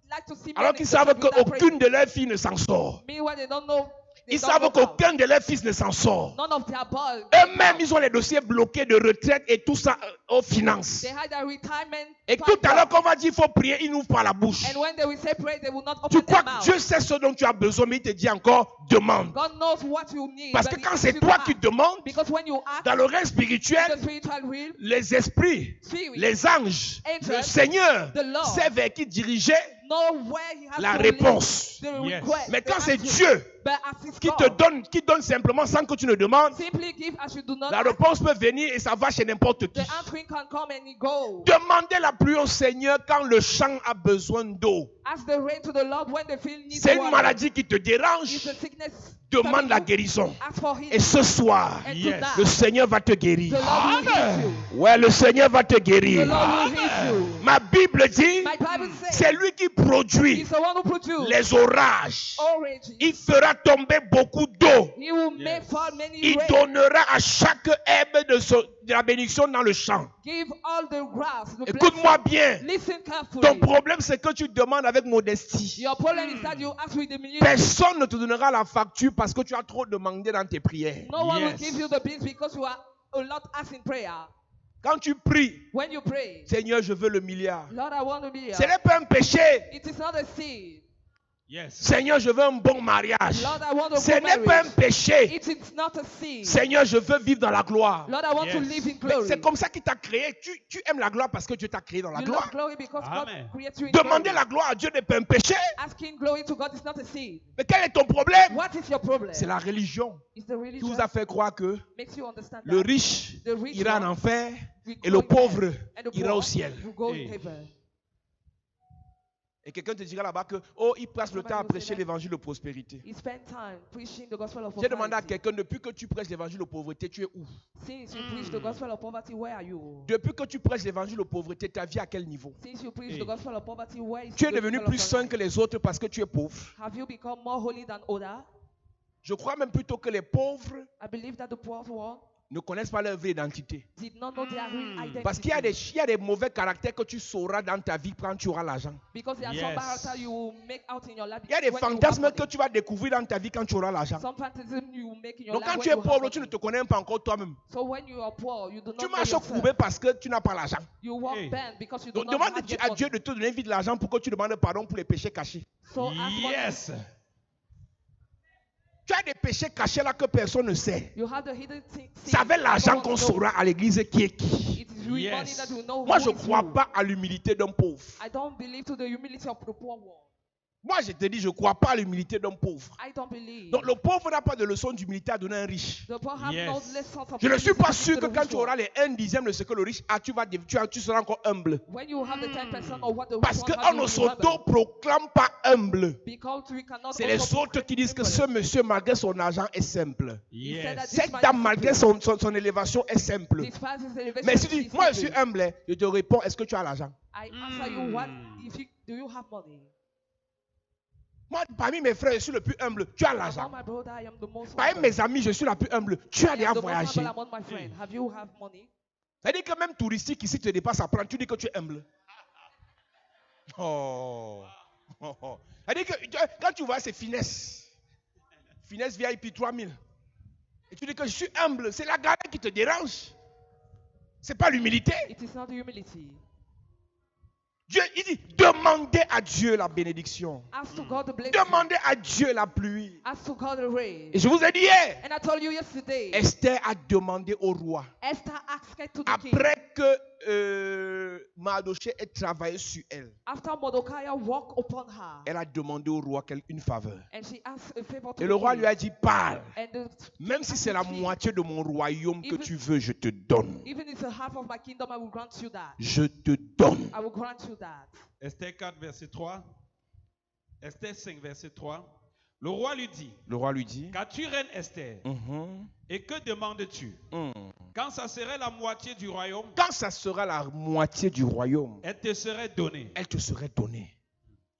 like to see Alors men qu'ils in the savent church without qu'aucune praying. de leurs filles ne s'en sort. Meanwhile, they don't know. They Ils don't savent work out. qu'aucun de leurs fils ne s'en sort. None of their boys. Eux-mêmes, ils ont les dossiers bloqués de retraite et tout ça aux finances. They had their retirement. Et fund tout à l'heure blocked. qu'on va dire il faut prier, ils n'ouvrent pas la bouche. And when they will say pray, they will not Tu open crois their que mouth. Dieu sait ce dont tu as besoin, mais il te dit encore demande. God knows what you need. Parce but que he quand asks c'est you to toi ask. qui demandes, Because when you ask, dans le règne in spirituel, the spiritual realm, les esprits, spirit les anges, Angels, le Seigneur the Lord, sait vers qui diriger know where he has la to réponse. lead the Yes. request, Mais the quand c'est answer. Dieu But as it's qui God, te donne simplement sans que tu ne demandes, simply give as you do not la ask. réponse peut venir et ça va chez n'importe qui. The answering can come and it go. Demandez la pluie au Seigneur quand le champ a besoin d'eau. Ask the rain to the Lord when the field needs C'est une water. maladie qui te If dérange, the sickness demande la troubles you, guérison. ask for healing. Et ce soir, And Yes. tonight, le Seigneur va te the guérir. Lord will heal you. Ouais, le Seigneur va te The guérir. Lord will heal you. Ma Bible dit, My Bible says c'est lui qui produit he's the one who produces les orages. oranges. Il fera tomber beaucoup d'eau. He will Yes. make fall many Il rain. donnera à chaque herbe de la bénédiction dans le champ. Give all the grass the Écoute-moi blessing. bien. Listen carefully. Ton problème, c'est que tu demandes avec modestie. Your problem is that you ask with humility. Personne ne te donnera la facture parce que tu as trop demandé dans tes prières. No one will Yes. give you the bills because you are a lot asking prayer. Quand tu pries, When you pray, Seigneur, je veux le milliard. Lord, I want to be here. Ce n'est pas un péché. It is not a sin. Yes. Seigneur, je veux un bon mariage. Lord, I want a Ce good n'est pas un marriage. péché. It is not a sin. Seigneur, je veux vivre dans la gloire. Lord, I want to Yes. live in Mais glory. c'est comme ça qu'il t'a créé. Tu aimes la gloire parce que Dieu t'a créé dans la You gloire. love glory because Amen. God creates you in Demander glory. la gloire à Dieu n'est pas un péché. Asking glory to God is not a sin. Mais quel est ton problème? What is your problem? C'est la religion It's the qui religion vous a fait croire que makes you understand le that riche the rich ira en one enfer will et go le in pauvre heaven, and the ira poor au ciel. will go Hey. in heaven. Et quelqu'un te dira là-bas que, oh, il passe le Somebody temps à will say prêcher that. l'évangile de prospérité. He spent time preaching the gospel of J'ai demandé à prosperity. quelqu'un, depuis que tu prêches l'évangile de pauvreté, tu es où? Since you preach the gospel of poverty, where are you? Depuis que tu prêches l'évangile de pauvreté, ta vie à quel niveau? Since you preach Hey. the gospel of poverty, where is Tu es the devenu gospel plus of saint life? que les autres parce que tu es pauvre. Have you become more holy than others? Je crois même plutôt que les pauvres I believe that the poor one ne connaissent pas leur vraie identité. did not know their real identity. Parce qu'il y a des mauvais caractères que tu sauras dans ta vie quand tu auras l'argent. Because there are some Yes. character you will make out in your life. Il y a des when you have fantasmes money. que tu vas découvrir dans ta vie quand tu auras l'argent. Some fantasm you will make in your Donc life quand when tu es you have pauvre, money. tu ne te connais pas encore toi-même. So when you are poor, you do Tu not know marches yourself. courbé parce que tu n'as pas l'argent. You walk Hey. bent because you do Donc not demande have yet à money. Dieu de te donner vite l'argent pour que tu demandes pardon pour les péchés cachés. So ask for Yes. Tu as des péchés cachés là que personne ne sait. You have the hidden thing. C'est avec l'argent qu'on saura à l'église qui est qui. It is with with money that you know Moi, who je ne is crois you. pas à l'humilité d'un pauvre. I don't believe to the humility of the poor one. Moi, je te dis, je ne crois pas à l'humilité d'un pauvre. I don't believe. Donc, le pauvre n'a pas de leçon d'humilité à donner à un riche. The poor have no lessons of Je ne suis humility pas to sûr give que to the quand rich tu auras one. les 1/10 de ce que le riche a, tu seras encore humble. When you have the 10% of what the rich Parce one qu'on has, ne you will be humble. s'auto-proclame pas humble. Because we cannot C'est les also autres qui disent que ce monsieur, malgré son argent, est simple. He said that this Cette man dame, is malgré simple. son élévation, est simple. This person's elevation Mais si tu is dis, moi je suis simple. humble, hein, je te réponds, est-ce que tu as l'argent? I answer you what if you do you have money? Moi, parmi mes frères, je suis le plus humble. Tu as Among l'argent. my brother, I am the most Parmi humble. mes amis, je suis la plus humble. Tu as I déjà am the most voyagé. humble among my friends. Have you have money? C'est-à-dire que même touristique ici te dépasse à prendre, tu dis que tu es humble. Oh. C'est-à-dire que quand tu vois ces finesses, finesse VIP 3000, et tu dis que je suis humble, c'est la galère qui te dérange. C'est pas l'humilité. It is not humility. Dieu, il dit, demandez à Dieu la bénédiction. Ask to God to bless Demandez à Dieu la pluie. you. Ask to God to rain. Et je vous ai dit hier, And I told you yesterday, Esther a demandé au roi. Esther asked to the king. Après que Mardochée ait travaillé sur elle, After Mordecai walked upon her, elle a demandé au roi une faveur. and she asked a favor to Et the le roi king. lui a dit, parle. And the, Même si c'est la moitié de mon royaume que Even- tu veux, je te donne. even if it's a half of my kingdom, I will grant you that. Je te donne. I will grant you that. Esther 4, verset 3. Esther 5, verset 3. Le roi lui dit, Le roi lui dit, qu'as-tu, reine Esther, et que demandes-tu? Quand ça serait la moitié du royaume, quand ça sera la moitié du royaume, elle te serait donnée. elle te serait donnée.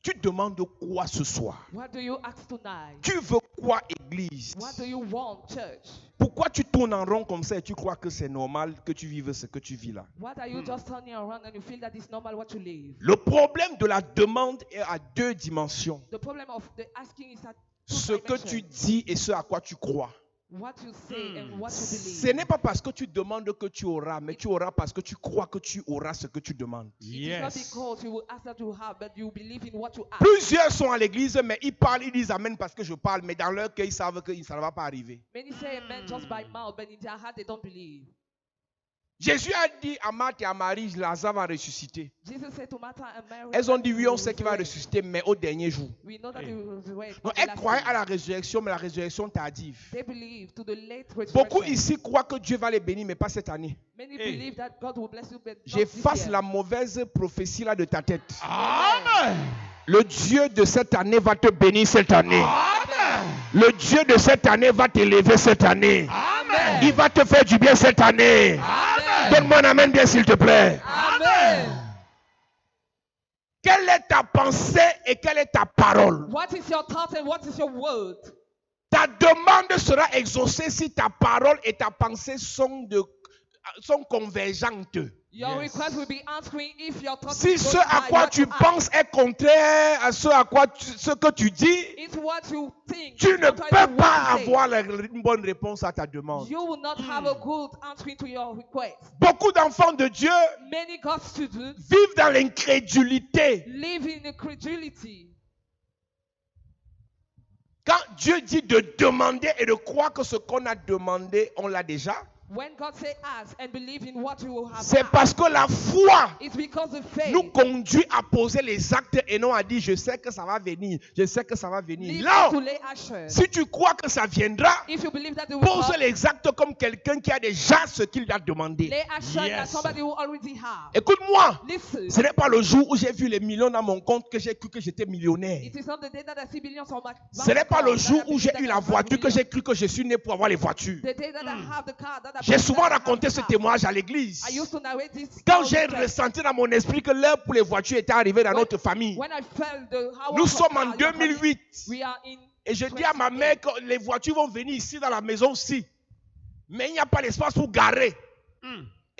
Tu demandes quoi ce soir? What do you ask tonight? Tu veux quoi, église? What do you want, church? Pourquoi tu tournes en rond comme ça et tu crois que c'est normal que tu vives ce que tu vis là? What are you just turning around and you feel that it's normal what you live? Le problème de la demande est à deux dimensions. The problem of the asking is that Ce que tu dis et ce à quoi tu crois. what you say and what you Ce believe. n'est pas parce que tu demandes que tu auras, mais tu auras parce que tu crois que tu auras ce que tu demandes. It is not because you will ask that you have, but you believe in what you ask. Plusieurs sont à l'église, mais ils parlent, ils disent Amen parce que je parle, mais dans leur cœur, ils savent que ça ne va pas arriver. Many say amen just by mouth, but in their heart they don't believe. Jésus a dit à Marthe et à Marie, Lazare va ressusciter. Jesus said to Martha and Mary, Elles ont dit, that oui, he on will sait qu'il va resurrect. ressusciter, mais au dernier jour. We know that he will resurrect. Donc, on the elles last croyaient day. à la résurrection, mais la résurrection tardive. They believe to the late resurrection. Beaucoup ici croient que Dieu va les bénir, mais pas cette année. Many believe that God will bless you, but not this J'efface year. la mauvaise prophétie là de ta tête. Amen. Le Dieu de cette année va te bénir cette année. Le Dieu de cette année va t'élever cette année. Amen. Il va te faire du bien cette année. Amen. Donne-moi un amen bien s'il te plaît. Amen. Quelle est ta pensée et quelle est ta parole? What is your thought and what is your word? Ta demande sera exaucée si ta parole et ta pensée sont convergentes. Your Yes. request will be answering if your thought Si is ce going à by quoi what tu you ask. penses est contraire à ce que tu dis, It's what you think. tu It's ne contrary peux to pas what you say. avoir une bonne réponse à ta demande. You will not have a good answering to your request. Beaucoup d'enfants de Dieu Many God's students vivent dans l'incrédulité. live in incredulity. Quand Dieu dit de demander et de croire que ce qu'on a demandé, on l'a déjà, When God say ask and believe in what you will have c'est asked, parce que la foi it's because the faith nous conduit à poser les actes et non à dire je sais que ça va venir, je sais que ça va venir. leads Non, us to lay ashes. si tu crois que ça viendra, If you believe that they will pose come, les actes comme quelqu'un qui a déjà ce qu'il a demandé. lay ashes that Yes. somebody will already have. Écoute-moi, Listen, ce n'est pas le jour où j'ai vu les millions dans mon compte que j'ai cru que j'étais millionnaire. it is not the day that I see billions on my bank Ce n'est pas account le that jour I où believe j'ai that eu I la have voiture que millions. j'ai cru que je suis né pour avoir les voitures. The day that I have the car that I J'ai believe souvent that I have raconté the ce car. témoignage à l'église. I used to narrate this Quand all j'ai the time. ressenti dans mon esprit que l'heure pour les voitures était arrivée dans notre famille. When I felt the hour Nous of sommes car, en your family, 2008. we are in Et je dis à ma 28. mère que les voitures vont venir ici dans la maison aussi. Mais il n'y a pas d'espace pour garer.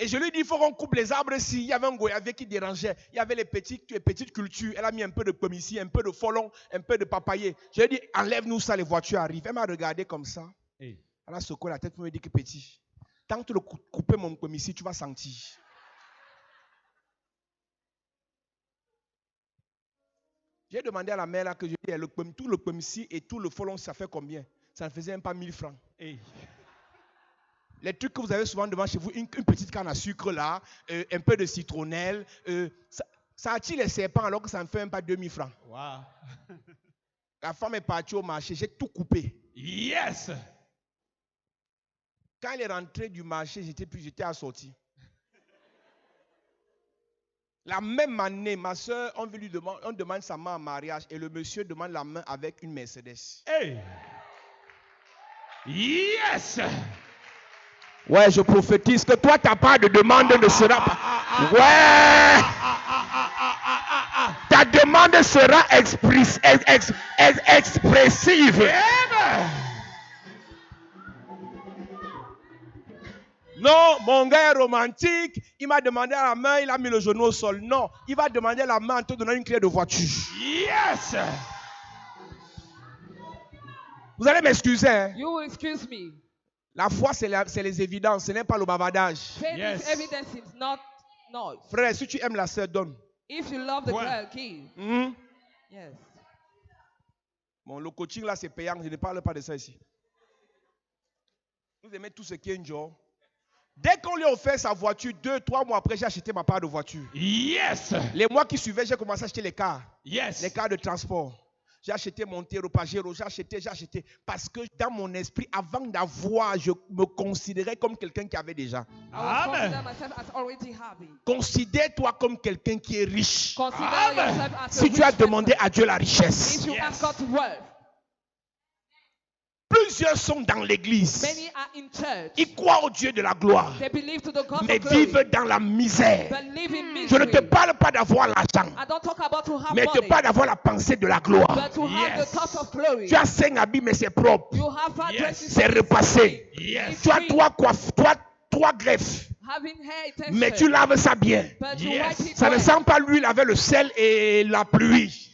Et je lui dis, il faut qu'on coupe les arbres ici. Il y avait un goyavier qui dérangeait. Il y avait les petites cultures. Elle a mis un peu de pomme ici, un peu de folon, un peu de papayer. Je lui ai dit, enlève-nous ça, les voitures arrivent. Elle m'a regardé comme ça. Hey. Elle a secoué la tête pour me dire que petit, tant que tu le coupes mon pomme ici, tu vas sentir. J'ai demandé à la mère là que je dis, tout le pomme ici et tout le folon, ça fait combien? Ça ne faisait même pas 1000 francs. Hey. Les trucs que vous avez souvent devant chez vous, une petite canne à sucre là, un peu de citronnelle, ça attire les serpents alors que ça ne fait même pas 2000 francs. Wow. La femme est partie au marché, j'ai tout coupé. Yes. Quand elle est rentrée du marché, j'étais assorti. La même année, ma soeur, on demande sa main en mariage et le monsieur demande la main avec une Mercedes. Hey. Yes. Ouais, je prophétise que toi, ta part de demande ne sera pas. Ouais. Ta demande sera expressive. Amen. Non, mon gars est romantique. Il m'a demandé la main, il a mis le genou au sol. Non, il va demander la main en te donnant une clé de voiture. Yes. Vous allez m'excuser. Hein? You will excuse me. La foi, c'est les évidences, ce n'est pas le bavardage. Faith Yes. is evidence, it's not noise. Frère, si tu aimes la sœur, donne. If you love the Ouais. girl, give. Yes. Bon, le coaching là, c'est payant. Je ne parle pas de ça ici. Vous aimez tout ce qui est un job. Dès qu'on lui a offert sa voiture, 2-3 mois après, j'ai acheté ma part de voiture. Yes. Les mois qui suivaient, j'ai commencé à acheter les cars. Yes. Les cars de transport. J'ai acheté Montero, Pajero, j'ai acheté. Parce que dans mon esprit, avant d'avoir, je me considérais comme quelqu'un qui avait déjà. I was consider Amen. myself as already having. Considère-toi comme quelqu'un qui est riche. Consider Amen. yourself as a Si tu as rich demandé person. à Dieu la richesse. If you Yes. ask God to work, Plusieurs sont dans l'église. many are in church. Ils croient au Dieu de la gloire. They believe to the God Mais of glory. vivent dans la misère. But live in Je ne te misery. parle pas d'avoir l'argent. I don't talk about to have Mais je te money, parle d'avoir la pensée de la gloire. but to have Yes. the thought of glory. Tu as 5 habits, mais c'est propre. You have five Yes. dresses, C'est repassé. Yes. Tu as 3 greffes. having hair extension, Mais tu laves ça bien. but you Yes. wipe it Ça ne well. sent pas l'huile avec le sel et la pluie.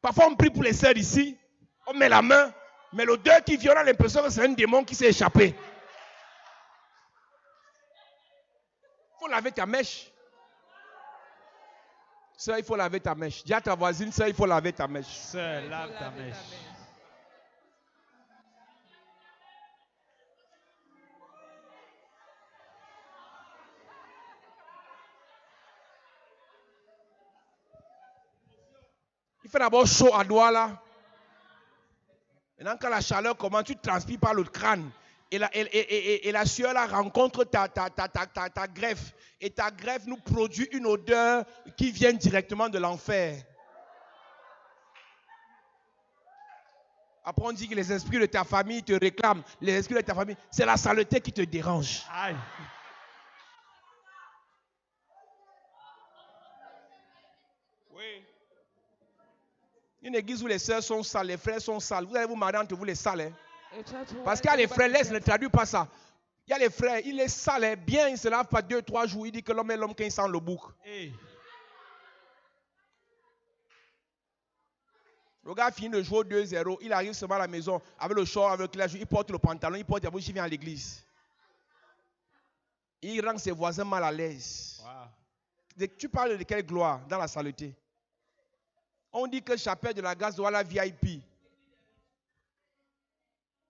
Parfois, on prie pour les sœurs ici. On met la main. Mais l'odeur qui vient, on a l'impression que c'est un démon qui s'est échappé. Il faut laver ta mèche. Sœur, il faut laver ta mèche. Dis à ta voisine, sœur, il faut laver ta mèche. Sœur, lave ta mèche. Il fait d'abord chaud à Douala. Maintenant, quand la chaleur commence, tu transpires par le crâne. Et la sueur là rencontre ta greffe. Et ta greffe nous produit une odeur qui vient directement de l'enfer. Après, on dit que les esprits de ta famille te réclament. Les esprits de ta famille, c'est la saleté qui te dérange. Aïe. Oui. Une église où les sœurs sont sales, les frères sont sales. Vous allez vous marier entre vous les sales. Hein? A church where Parce qu'il y a les frères, everybody laisse, ne traduis pas ça. Il y a les frères, il est sale, hein, bien, il ne se lave pas 2-3 jours. Il dit que l'homme est l'homme quand il sent le bouc. Hey. Le gars finit de jouer au 2-0, il arrive seulement à la maison avec le short, avec la joue, il porte le pantalon, il porte la bouche, il vient à l'église. Il rend ses voisins mal à l'aise. Wow. Tu parles de quelle gloire dans la saleté? On dit que chapelle de la grâce doit la VIP.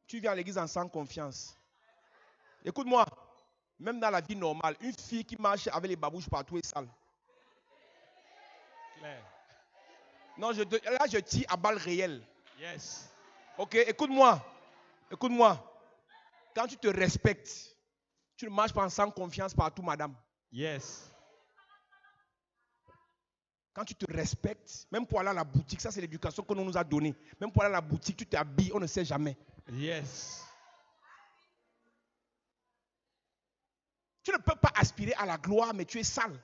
Tu viens à l'église en sans confiance. Écoute-moi, même dans la vie normale, une fille qui marche avec les babouches partout est sale. Claire. Non, là je tire à balles réelles. Yes. Ok, écoute-moi. Écoute-moi. Quand tu te respectes, tu ne marches pas sans confiance partout, madame. Yes. Quand tu te respectes, même pour aller à la boutique, ça c'est l'éducation que l'on nous a donnée. Même pour aller à la boutique, tu t'habilles, on ne sait jamais. Yes. Tu ne peux pas aspirer à la gloire, mais tu es sale.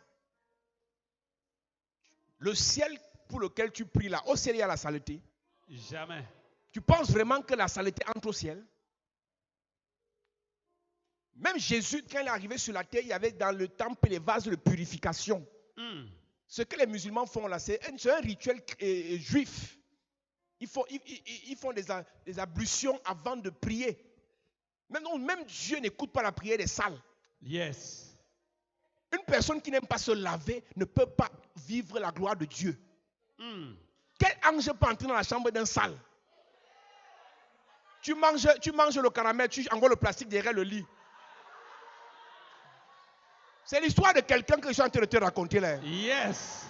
Le ciel pour lequel tu pries là, au ciel il y a la saleté. Jamais. Tu penses vraiment que la saleté entre au ciel? Même Jésus, quand il est arrivé sur la terre, il y avait dans le temple les vases de purification. Ce que les musulmans font là, c'est un rituel juif. Ils font des ablutions avant de prier. Même Dieu n'écoute pas la prière des sales. Yes. Une personne qui n'aime pas se laver ne peut pas vivre la gloire de Dieu. Quel ange peut entrer dans la chambre d'un sale? Tu manges le caramel, tu envoies le plastique derrière le lit. C'est l'histoire de quelqu'un que je suis en train de te raconter là. Yes.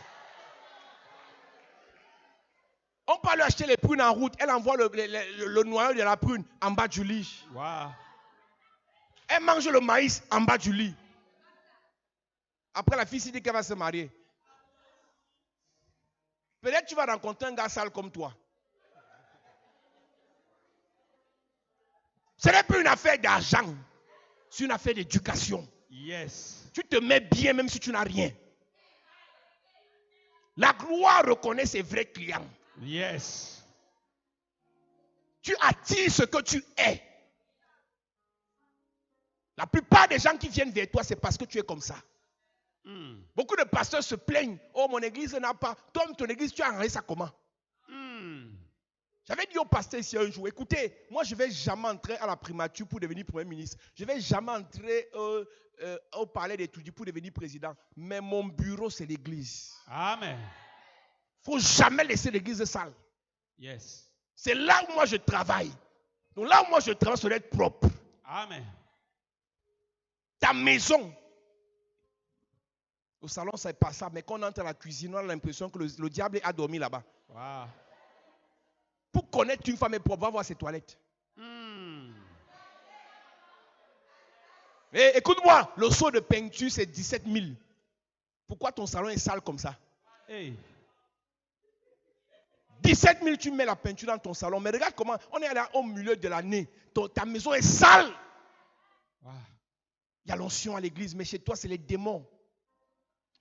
On peut lui acheter les prunes en route. Elle envoie le noyau de la prune en bas du lit. Wow. Elle mange le maïs en bas du lit. Après, la fille s'est dit qu'elle va se marier. Peut-être tu vas rencontrer un gars sale comme toi. Ce n'est plus une affaire d'argent. C'est une affaire d'éducation. Yes. Tu te mets bien même si tu n'as rien. La gloire reconnaît ses vrais clients. Yes. Tu attires ce que tu es. La plupart des gens qui viennent vers toi, c'est parce que tu es comme ça. Beaucoup de pasteurs se plaignent. Oh, mon église n'a pas. Toi, ton église, tu as arrangé ça comment? J'avais dit au pasteur ici un jour, écoutez, moi je ne vais jamais entrer à la primature pour devenir premier ministre. Je ne vais jamais entrer au palais d'étudiants pour devenir président. Mais mon bureau, c'est l'église. Amen. Il ne faut jamais laisser l'église sale. Yes. C'est là où moi je travaille. Donc là où moi je travaille, ça doit être propre. Amen. Ta maison. Au salon, c'est pas ça. Mais quand on entre à la cuisine, on a l'impression que le diable a dormi là-bas. Wow. Pour connaître une femme est propre, va voir ses toilettes. Et écoute-moi, le seau de peinture, c'est 17 000. Pourquoi ton salon est sale comme ça? Hey. 17 000, tu mets la peinture dans ton salon. Mais regarde comment, on est là au milieu de l'année. Ta maison est sale. Wow. Il y a l'onction à l'église, mais chez toi, c'est les démons.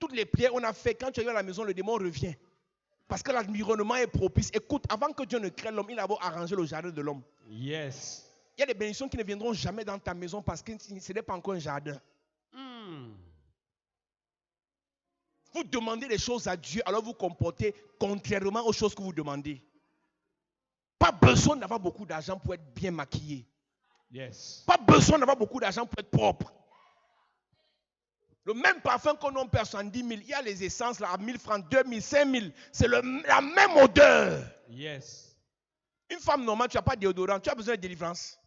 Toutes les prières qu'on a fait, quand tu arrives à la maison, le démon revient. Parce que l'environnement est propice. Écoute, avant que Dieu ne crée l'homme, il a arrangé le jardin de l'homme. Yes. Il y a des bénédictions qui ne viendront jamais dans ta maison parce que ce n'est pas encore un jardin. Vous demandez des choses à Dieu, alors vous comportez contrairement aux choses que vous demandez. Pas besoin d'avoir beaucoup d'argent pour être bien maquillé. Yes. Pas besoin d'avoir beaucoup d'argent pour être propre. Le même parfum qu'on a perd 70 000, il y a les essences là, à 1000 francs, 2000, 5000. C'est la même odeur. Yes. Une femme normale, tu n'as pas de déodorant, tu as besoin de délivrance.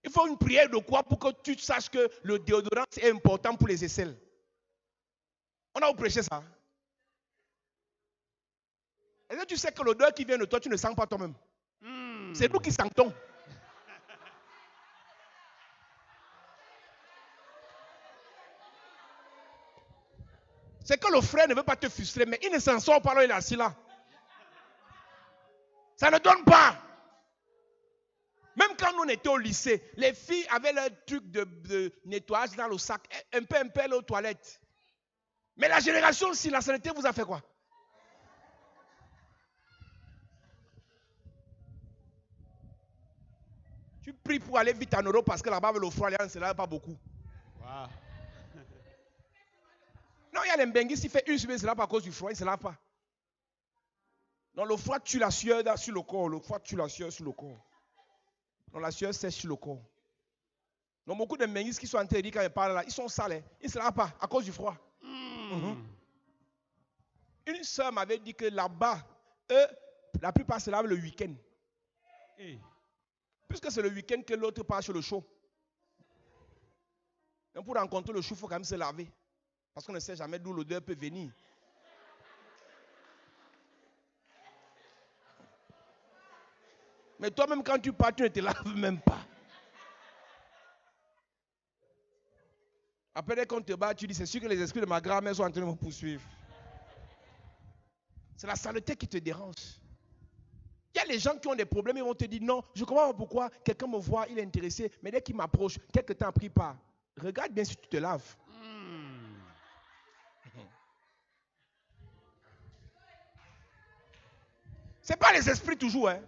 Il faut une prière de quoi pour que tu saches que le déodorant c'est important pour les aisselles. On a prêché ça. Est-ce que tu sais que l'odeur qui vient de toi, tu ne sens pas toi-même? C'est nous qui sentons. C'est que le frère ne veut pas te frustrer, mais il ne s'en sort pas là, il est assis là. Ça ne donne pas. Même quand nous étions au lycée, les filles avaient leur truc de nettoyage dans le sac, un peu aller aux toilettes. Mais la génération, si la saleté vous a fait quoi? Tu pries pour aller vite en Europe parce que là-bas, le froid, c'est là pas beaucoup. Wow. Non, il y a les Mbenguis qui fait une semaine, c'est là pas à cause du froid, il ne se lave pas. Non, le froid tue la sueur sur le corps. Le froid tue la sueur sur le corps. Non, la sueur sèche sur le corps. Non, beaucoup de Mbenguis qui sont en train de dire quand ils parlent là, ils sont sales. Hein. Ils ne se lavent pas à cause du froid. Une soeur m'avait dit que là-bas, eux, la plupart se lavent le week-end. Hey. Puisque c'est le week-end que l'autre part sur le chaud. Donc pour rencontrer le chaud, il faut quand même se laver. Parce qu'on ne sait jamais d'où l'odeur peut venir. Mais toi-même, quand tu pars, tu ne te laves même pas. Après, quand on te bat, tu dis, c'est sûr que les esprits de ma grand-mère sont en train de me poursuivre. C'est la saleté qui te dérange. Il y a les gens qui ont des problèmes, ils vont te dire, non, je comprends pas pourquoi quelqu'un me voit, il est intéressé, mais dès qu'il m'approche, quelque temps pris part. Regarde bien si tu te laves. Ce n'est pas les esprits toujours, hein.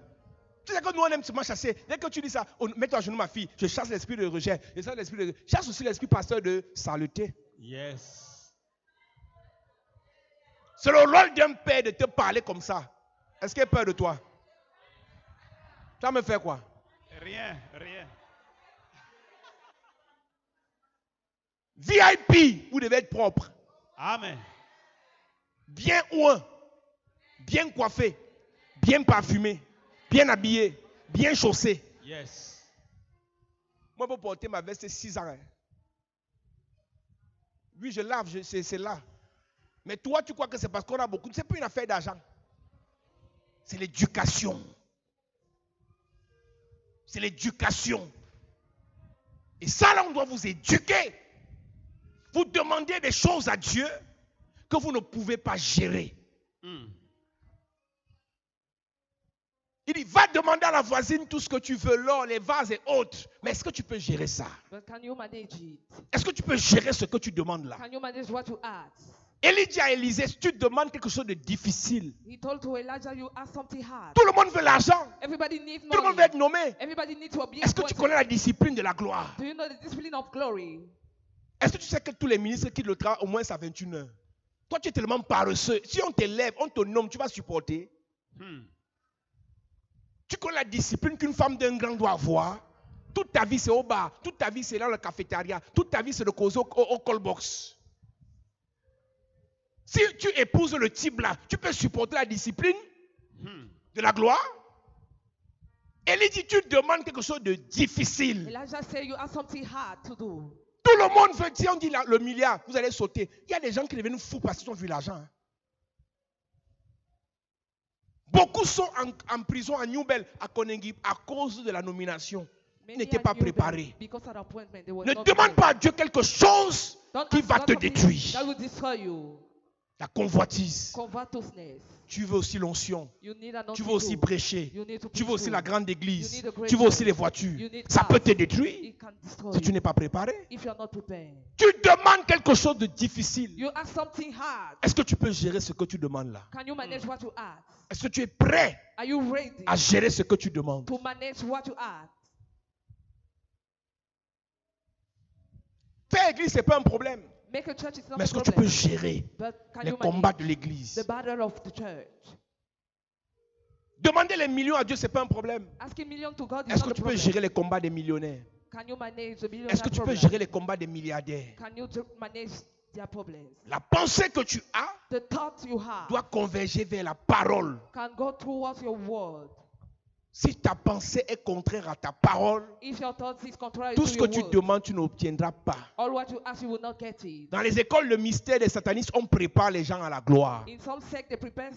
Tu sais que nous on aime seulement chasser. Dès que tu dis ça, mets-toi à genoux ma fille, je chasse l'esprit de rejet. Je chasse aussi l'esprit pasteur de saleté. Yes. C'est le rôle d'un père de te parler comme ça. Est-ce qu'il a peur de toi? Tu vas me faire quoi? Rien, rien. VIP, vous devez être propre. Amen. Bien oint, bien coiffé, bien parfumé. bien habillé, bien chaussé. Yes. Moi, pour porter ma veste, c'est 6 ans. Hein. Oui, je lave, c'est là. Mais toi, tu crois que c'est parce qu'on a beaucoup. C'est pas une affaire d'argent. C'est l'éducation. C'est l'éducation. Et ça, là, on doit vous éduquer. Vous demandez des choses à Dieu que vous ne pouvez pas gérer. Il dit, va demander à la voisine tout ce que tu veux, l'or, les vases et autres. Mais est-ce que tu peux gérer ça? But can you manage it? Est-ce que tu peux gérer ce que tu demandes là? Can you manage what you ask? Élie dit à Élisée, si tu demandes quelque chose de difficile, He told to Elijah, you ask something hard. tout le monde veut l'argent. Everybody needs Tout le monde money. veut être nommé. Everybody needs to be Est-ce que tu connais la discipline de la gloire? Do you know the discipline of glory? Est-ce que tu sais que tous les ministres quittent le travail au moins à 21 heures? Toi, tu es tellement paresseux. Si on t'élève, on te nomme, tu vas supporter. Tu connais la discipline qu'une femme d'un grand doit avoir? Toute ta vie, c'est au bar. Toute ta vie, c'est dans la cafétéria. Toute ta vie, c'est de causer au call box. Si tu épouses le type là, tu peux supporter la discipline de la gloire? Élie dit, tu demandes quelque chose de difficile. Elijah said, you ask something hard to do. Tout le monde veut dire, on dit le milliard, vous allez sauter. Il y a des gens qui deviennent fous parce qu'ils ont vu l'argent. Hein. Beaucoup sont en prison à New Bell, à Konengi, à cause de la nomination. Ils n'étaient pas préparés. Ne demande pas à Dieu quelque chose qui va te détruire. That will destroy you. La convoitise. Covetousness. Tu veux aussi l'onction. You need an Tu veux aussi prêcher. You need to Tu veux aussi preach la too. grande You église. need a great Tu veux aussi church. les voitures. You need Ça cars. peut te détruire It can destroy si tu you n'es pas préparé. if you're not prepared. Tu demandes quelque chose de difficile. You ask something hard. Est-ce que tu peux gérer ce que tu demandes là? Can you manage what you ask? Est-ce que tu es prêt Are you ready à gérer ce que tu demandes? to manage what you ask? Faire église, ce n'est pas un problème. Make a church is not Mais a est-ce que tu peux problem. gérer But can les you combats manage de l'église? the battle of the church? Demander les millions à Dieu, ce n'est pas un problème. Asking million to God is Est-ce not que a tu peux problem. gérer les combats des millionnaires? Can you manage the millionaire Est-ce que tu peux problem? gérer les combats des milliardaires? Can you manage their problems? La pensée que tu as The thoughts you have doit converger vers la parole. can go towards your word. Si ta pensée est contraire à ta parole, If your thoughts is contrary tout to ce que your tu word, demandes, tu n'obtiendras pas. all what you ask, you will not get it. Dans les écoles, le mystère des satanistes, on prépare les gens à la gloire. In some sects, they prepare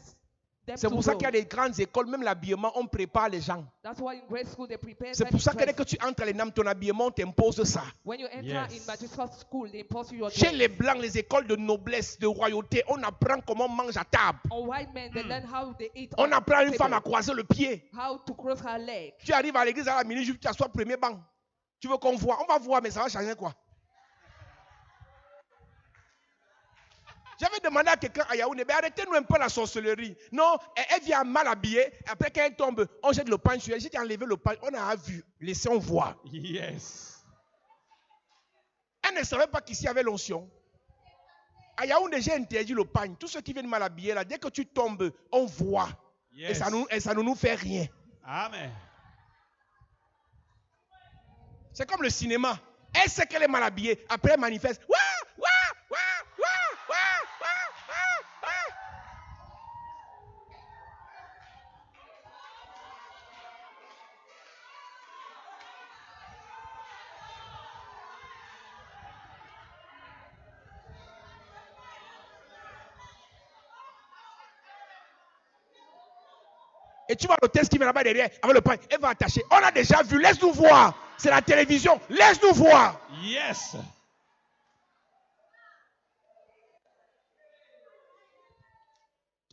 them C'est to pour ça grow. qu'il y a des grandes écoles, même l'habillement, on prépare les gens. That's why in grade school they prepare C'est them pour ça to que dès dress. que tu entres à l'ENAM, ton habillement t'impose ça. When you enter Yes. in magistrate school, they impose you your Chez dress. les blancs, les écoles de noblesse, de royauté, on apprend comment on mange à table. On white men, they learn how they eat. On on apprend à une table. femme à croiser le pied. How to cross her leg. Tu arrives à l'église à la minute, tu t'assois au premier banc. Tu veux qu'on voit? On va voir, mais ça va changer quoi? J'avais demandé à quelqu'un à Yaoundé, mais arrêtez-nous un peu la sorcellerie. Non, elle vient mal habillée. Après, quand elle tombe, on jette le pain sur elle. J'ai dit enlever le pain. On a vu. Laissez-on voir. Yes. Elle ne savait pas qu'ici il y avait l'onction. À Yaoundé, j'ai interdit le pain. Tous ceux qui viennent mal habillés, là, dès que tu tombes, on voit. Yes. Et ça ne nous fait rien. Amen. C'est comme le cinéma. Elle sait qu'elle est mal habillée. Après, elle manifeste. Wouah, wouah, wouah, wouah, wouah, wouah, wouah, wouah. Et tu vois l'hôtesse qui vient là-bas derrière avec le pain. Elle va attacher. On a déjà vu. Laisse-nous voir. C'est la télévision. Laisse-nous voir. Yes.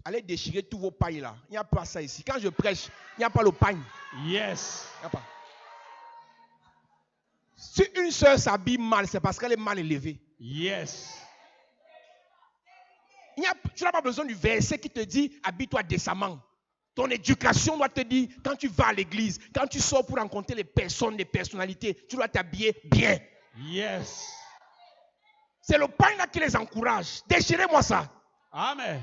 Allez déchirer tous vos pailles là. Il n'y a pas ça ici. Quand je prêche, il n'y a pas le pain. Yes. Il n'y a pas. Si une soeur s'habille mal, c'est parce qu'elle est mal élevée. Yes. Tu n'as pas besoin du verset qui te dit habille-toi décemment. Ton éducation doit te dire, quand tu vas à l'église, quand tu sors pour rencontrer les personnes, les personnalités, tu dois t'habiller bien. Yes. C'est le pain là qui les encourage. Déchirez-moi ça. Amen.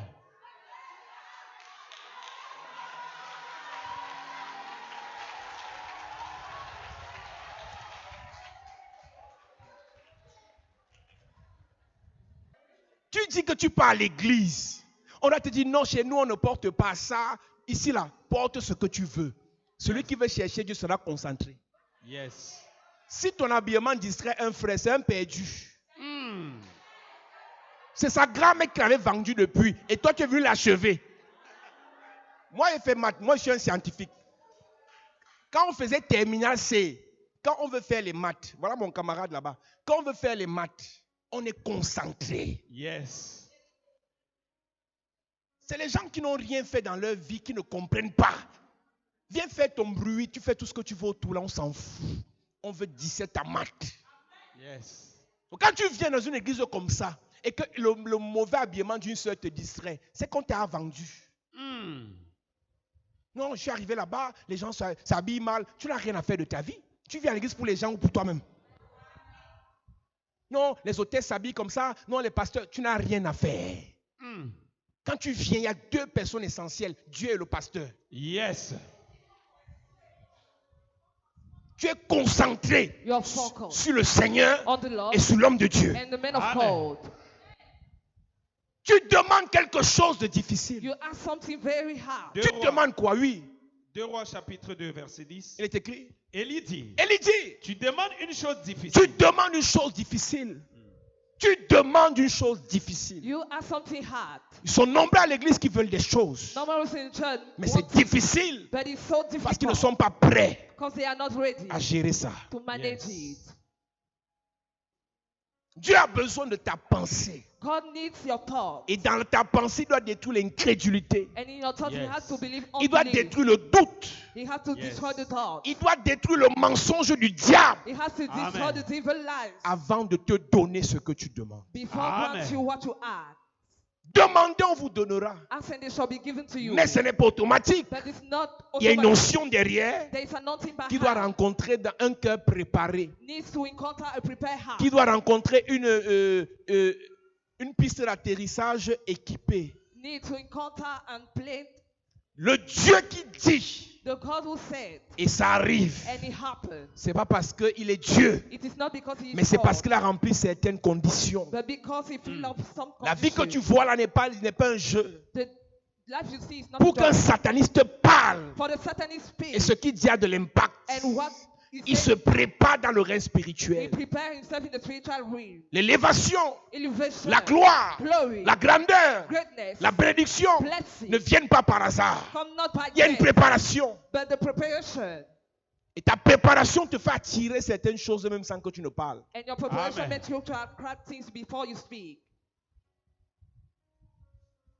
Tu dis que tu pars à l'église. On va te dire non, chez nous on ne porte pas ça. Ici là, porte ce que tu veux. Celui qui veut chercher Dieu sera concentré. Yes. Si ton habillement distrait un frère, c'est un perdu. C'est sa grand-mère qui l'avait vendu depuis. Et toi, tu es venu l'achever. Moi, j'ai fait maths. Moi, je suis un scientifique. Quand on faisait terminal C, quand on veut faire les maths, voilà mon camarade là-bas. Quand on veut faire les maths, on est concentré. Yes. C'est les gens qui n'ont rien fait dans leur vie, qui ne comprennent pas. Viens faire ton bruit, tu fais tout ce que tu veux autour, là, on s'en fout. On veut 17 à maths. Yes. Donc, quand tu viens dans une église comme ça, et que le mauvais habillement d'une soeur te distrait, c'est qu'on t'a vendu. Non, je suis arrivé là-bas, les gens s'habillent mal. Tu n'as rien à faire de ta vie. Tu viens à l'église pour les gens ou pour toi-même. Non, les hôtels s'habillent comme ça. Non, les pasteurs, tu n'as rien à faire. Quand tu viens, il y a deux personnes essentielles, Dieu et le pasteur. Yes. Tu es concentré You are focused sur le Seigneur on the Lord et sur l'homme de Dieu. and the man of Amen. God. Tu demandes quelque chose de difficile. You ask something very hard. Deux Tu Rois. demandes quoi? Oui. 2 Rois chapitre 2 verset 10. Il est écrit. Élie dit, Élie dit, tu demandes une chose tu difficile. demandes une chose difficile. Tu demandes une chose difficile. You ask something hard. Ils sont nombreux à l'église qui veulent des choses. Normally in church, Mais c'est difficile but it's so parce qu'ils ne difficult sont pas prêts because they are not ready à gérer ça. to manage Yes. it. Dieu a besoin de ta pensée. God needs your thought. Et dans ta pensée, il doit détruire l'incrédulité. And in your thought, he Yes. has to believe Il doit unbelief. détruire le doute. He has to Yes. destroy the thought. Il doit détruire le mensonge du diable He has to destroy Amen. the evil lies avant de te donner ce que tu demandes. before Amen. grant you what you ask. Demandez, on vous donnera. Ask and it shall be given to you. Mais ce n'est pas automatique. But it's not Il y a une automatic. notion derrière There is anointing qui doit behind. rencontrer dans un cœur préparé, Needs to encounter a prepared heart. qui doit rencontrer une piste d'atterrissage équipée. Need to encounter and play Le Dieu qui dit, the God who said, et ça arrive, and it happened. c'est pas parce qu'il est Dieu, It is not because he is mais c'est parce God, qu'il a rempli certaines conditions. but because he filled up some La vie que tu conditions. vois là n'est pas un jeu. The life you see is not Pour a qu'un joke. sataniste parle For the Satan speak et ce qui dit a de l'impact, and what he il se said, prépare dans le règne he spirituel. prepare himself in the spiritual realm. L'élévation, Elevation, la gloire, glory, la grandeur, greatness, la bénédiction blessing ne viennent pas par hasard. come not by Il y a une chance, préparation. but the preparation. Et ta préparation te fait attirer certaines choses même sans que tu ne parles. And your preparation Amen. makes you to attract things before you speak.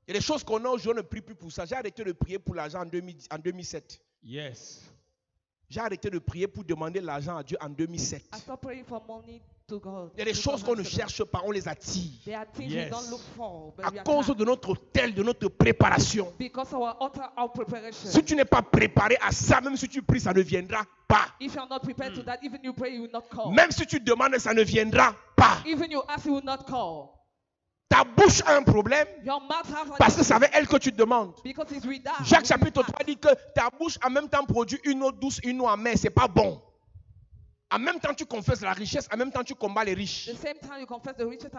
Il y a des choses qu'on a aujourd'hui, on ne prie plus pour ça. J'ai arrêté de prier pour l'argent en 2007. Yes. J'ai arrêté de prier pour demander l'argent à Dieu en 2007. I stop praying for money to God. Il y a des choses qu'on ne cherche pas, on les attire. There are things Yes. we don't look for, but À we cause attract de notre hôtel, de notre préparation. because our preparation. Si tu n'es pas préparé à ça, même si tu pries, ça ne viendra pas. If you are not prepared to that, even you pray, you will not call. Même si tu demandes, ça ne viendra pas. Even you ask, you will not call. Ta bouche a un problème Your mouth has parce que c'est avec elle que tu demandes. because it's with that. Jacques with chapitre that. 3 dit que ta bouche en même temps produit une eau douce, une eau amère. C'est pas bon. En même temps, tu confesses la richesse, en même temps, tu combats les riches. The same time you confess the riches, at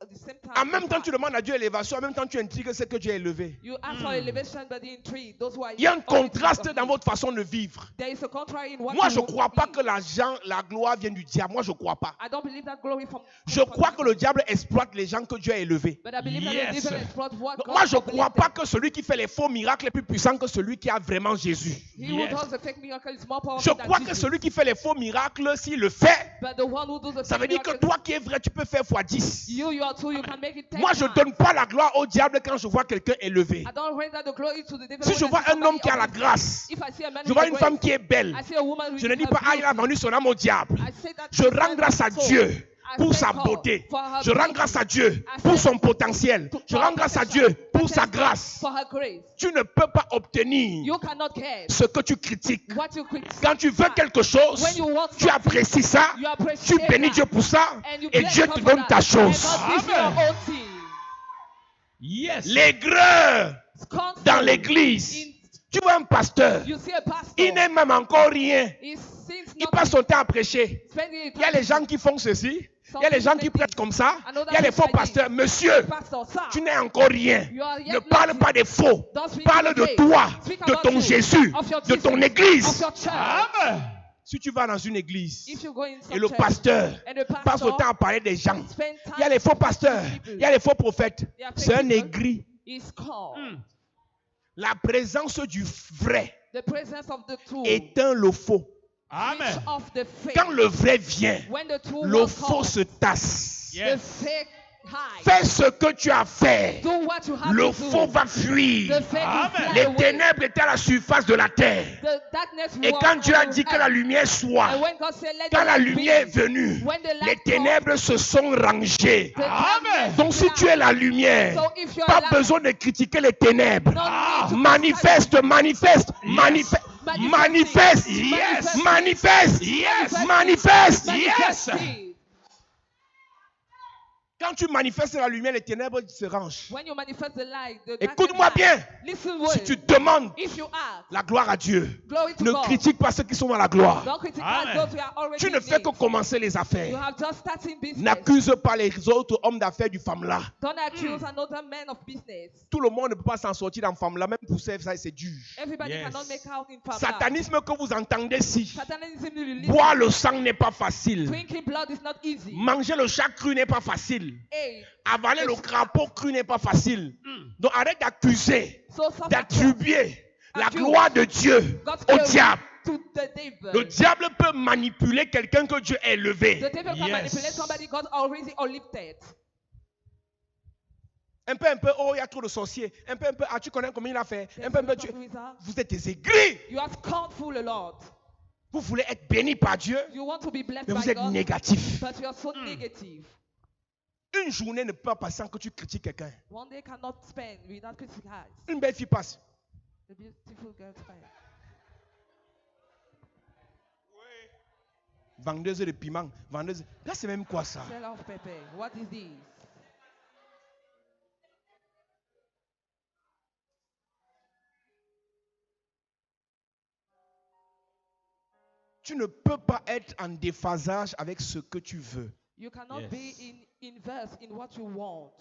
the same time. En même you temps, fast. tu demandes à Dieu élévation, en même temps, tu intrigues ce que Dieu a élevé. You ask for elevation, but the intrigue, those who are. Il y a un always contraste of dans me. votre façon de vivre. There is a contrary in what Moi, you je ne crois pas eat. que l'argent, la gloire viennent du diable. Moi, je ne crois pas. I don't believe that glory from. Je crois que le diable exploite les gens que Dieu a élevés. But I believe that Yes. the devil exploit what God Moi, je ne has crois believed pas in. que celui qui fait les faux miracles est plus puissant que celui qui a vraiment Jésus. He who Yes. does the fake miracle is more Je powerful than crois que Jesus. celui qui fait les faux miracles, s'il le fait, But the one who does the ça veut fake dire que miracle, toi qui es vrai, tu peux faire x10. you are too, you can make it 10 Moi, je ne times. donne pas la gloire au diable quand je vois quelqu'un élevé. I don't render the glory to the devil. Si when je I vois see un homme somebody qui a la uplifted. grâce, If I see a man je with vois a une femme grace, qui est belle, I see a woman with je ne dis her pas, ah, il a beauty. vendu son âme au diable. I say that Je this rends man grâce à is soul. Dieu I pour thank sa God beauté. for her Je rends beauty. grâce à Dieu I pour thank son God potentiel. Je rends grâce à Dieu pour sa grâce. For her grace. Tu ne peux pas obtenir You cannot get ce que tu critiques. what you criticize. Quand tu veux quelque chose, When you want tu apprécies ça, you tu appreciate bénis that. Dieu pour ça, And you et bless Dieu God te for donne that. ta chose. And God gives you Amen. your own thing. Yes. L'aigreur Constant dans l'église. in- Tu vois un pasteur, You see a pastor. il n'est même encore rien. He sings Il passe nothing. son temps à prêcher. Spending Il y a les gens qui font ceci. Il y a les gens qui prêchent comme ça. Il y a les faux pasteurs. Monsieur, Pastor, sir, tu n'es encore rien. you are Ne yet parle nothing. pas des faux. Don't speak Parle of de faith. toi, Speak de about ton you, Jésus, of your de ton Jesus, église. of your church. Amen. Si tu vas dans une église If you go in some et le church, pasteur and the passe le pastor temps à parler des gens, spend time il y a les faux pasteurs, with people, il y a les faux prophètes. They are fake C'est un people. aigri. is called. La présence du vrai The presence of the true. éteint le faux. Amen. Switch off the fake. Quand le vrai vient, When the true le one faux comes, se tasse. the Yes. fake hide. Fais ce que tu as fait. Do what you have Le to faux do. va fuir. The fake Amen. will fly Les away. ténèbres étaient à la surface de la terre. The darkness Et was quand Dieu a on dit the que la earth. lumière soit, And when God said, let quand the la light lumière est be, venue, when the les light ténèbres se sont rangées. the Amen. darkness Donc si tu es la lumière, So if you are pas light, besoin de critiquer les ténèbres. no need to Manifeste, manifeste, manifeste, manifeste, Yes. manifeste, Yes. manifeste. manifest Yes. it. Quand tu manifestes la lumière, les ténèbres se rangent. When you manifest the light, the Écoute-moi darkness bien. light. Listen Si well. tu demandes If you ask, la gloire à Dieu, glory to ne God. critique pas ceux qui sont dans la gloire. Don't criticize Amen. those who are already Tu ne in fais it. que commencer les You affaires. have just starting business. N'accuse pas les autres hommes d'affaires du femme-là. Don't accuse another man of business. Tout le monde ne peut pas s'en sortir dans femme-là, même pour ça, c'est dur. Everybody Yes. cannot make out in family. Satanisme que vous entendez si. Satanism you listen. Boire le sang n'est pas facile. Drinking blood is not easy. Manger le chat cru n'est pas facile. Hey, Avaler le crapaud cru n'est pas facile. Donc arrête d'accuser, so suffer d'attribuer la Accuse gloire de Dieu God's au glory diable. to the devil. Le diable peut manipuler quelqu'un que Dieu a élevé. The devil can Yes. manipulate somebody God already lifted. Un peu, oh, il y a trop de sorciers. Un peu, ah, tu connais comment il a fait. Un peu, tu... Wizard. Vous êtes des aigris. You have scornful the Lord. Vous voulez être béni par Dieu, You want to be blessed mais by vous êtes God, négatif. but you are so negative. Une journée ne peut pas passer sans que tu critiques quelqu'un. One day cannot spend without criticizing. Une belle fille passe. The beautiful girl spend. Vendeuse de piment, vendeuse. Là, c'est même quoi ça? Seller of pepper. What is this? Tu ne peux pas être en déphasage avec ce que tu veux. You cannot Yes. be in verse in what you want.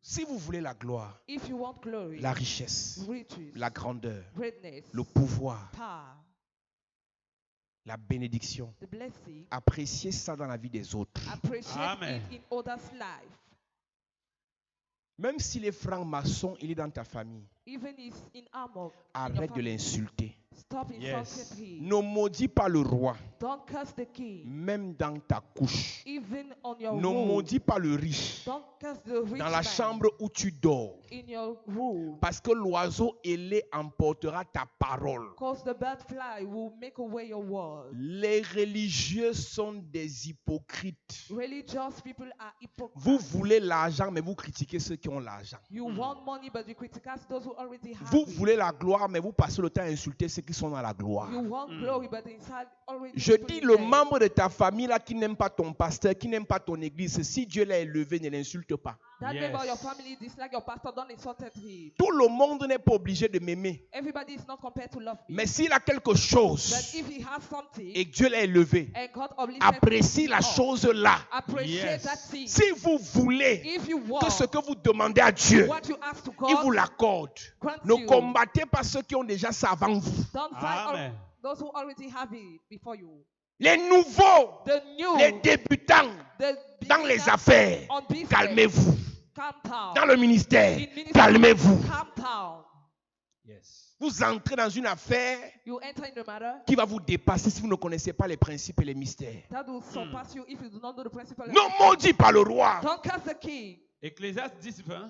Si vous voulez la gloire, If you want glory, la richesse, riches, la grandeur, greatness, le pouvoir, power, la bénédiction, the blessing, appréciez ça dans la vie des autres. appreciate Amen. it in others' life. Même s'il est franc-maçon, il est dans ta famille. Even if in armor, Arrête de l'insulter. stop Yes. insulting him. Ne maudis pas le roi, Don't curse the king. même dans ta couche. Even on your Ne room. maudis pas le riche, Don't curse the rich dans la man chambre où tu dors. in your room. Parce que l'oiseau ailé emportera ta parole. Because the bird fly will make away your word. Les religieux sont des hypocrites. Religious people are hypocrites. Vous voulez l'argent, mais vous critiquez ceux qui ont l'argent. You want money, but you criticize those who already have Vous it. voulez la gloire, mais vous passez le temps à insulter ceux qui sont dans la gloire. You want glory, but inside already. Je people dis, in le there. membre de ta famille là qui n'aime pas ton pasteur, qui n'aime pas ton église, si Dieu l'a élevé, ne l'insulte pas. That Yes. member of your family dislike your pastor, don't insult him. Tout le monde n'est pas obligé de m'aimer. Everybody is not compared to love me. Mais s'il a quelque But chose if he has something et que Dieu l'a élevé, and God uplifted apprécie la him up, chose là. appreciate Yes. that thing. Si vous voulez If you que want ce que vous demandez à Dieu, what you ask to il vous God, l'accorde. grant Ne you. combattez pas ceux qui ont déjà ça avant vous. Don't fight Amen. those who already have it before you. Les nouveaux, The new, les débutants the dans les beginners affaires, on business, calmez-vous. calm down. Dans le ministère, In ministry, calmez-vous. calm down. Yes. Vous entrez dans une affaire You enter in the matter qui va vous dépasser si vous ne connaissez pas les principes et les mystères. that will surpass you if you do not know the principle. Ne maudis pas le roi. Don't curse the king. Ecclésiaste 10:20.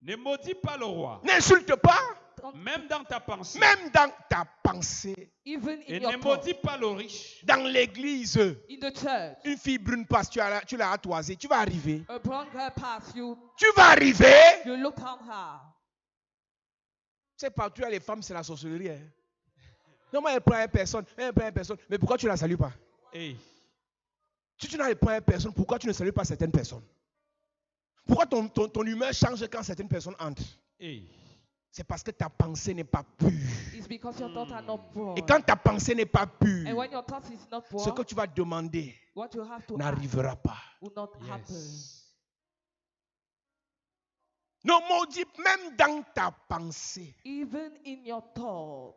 Ne maudis pas le roi, N'insulte pas, Don't, même dans ta pensée. même dans ta pensée. even in Et your ne thought, maudis pas le riche. Dans l'église, in the church. une fille brune passe, tu l'as toisée, tu vas arriver. A brown girl pass, you Tu vas arriver. look on her. C'est partout, les femmes, c'est la sorcellerie. Hein. Non, moi, elle prend une personne, Mais pourquoi tu ne la salues pas? Hey. Si tu n'as pas une personne, pourquoi tu ne salues pas certaines personnes? Pourquoi ton humeur change quand certaines personnes entrent? Hey. c'est parce que ta pensée n'est pas pure. It's because your thoughts are not pure. Et quand ta pensée n'est pas pure, And when your thoughts is not ce que pure, tu vas demander what you have to ask n'arrivera pas. will not happen. Non, maudit, même dans ta pensée. Even in your thought.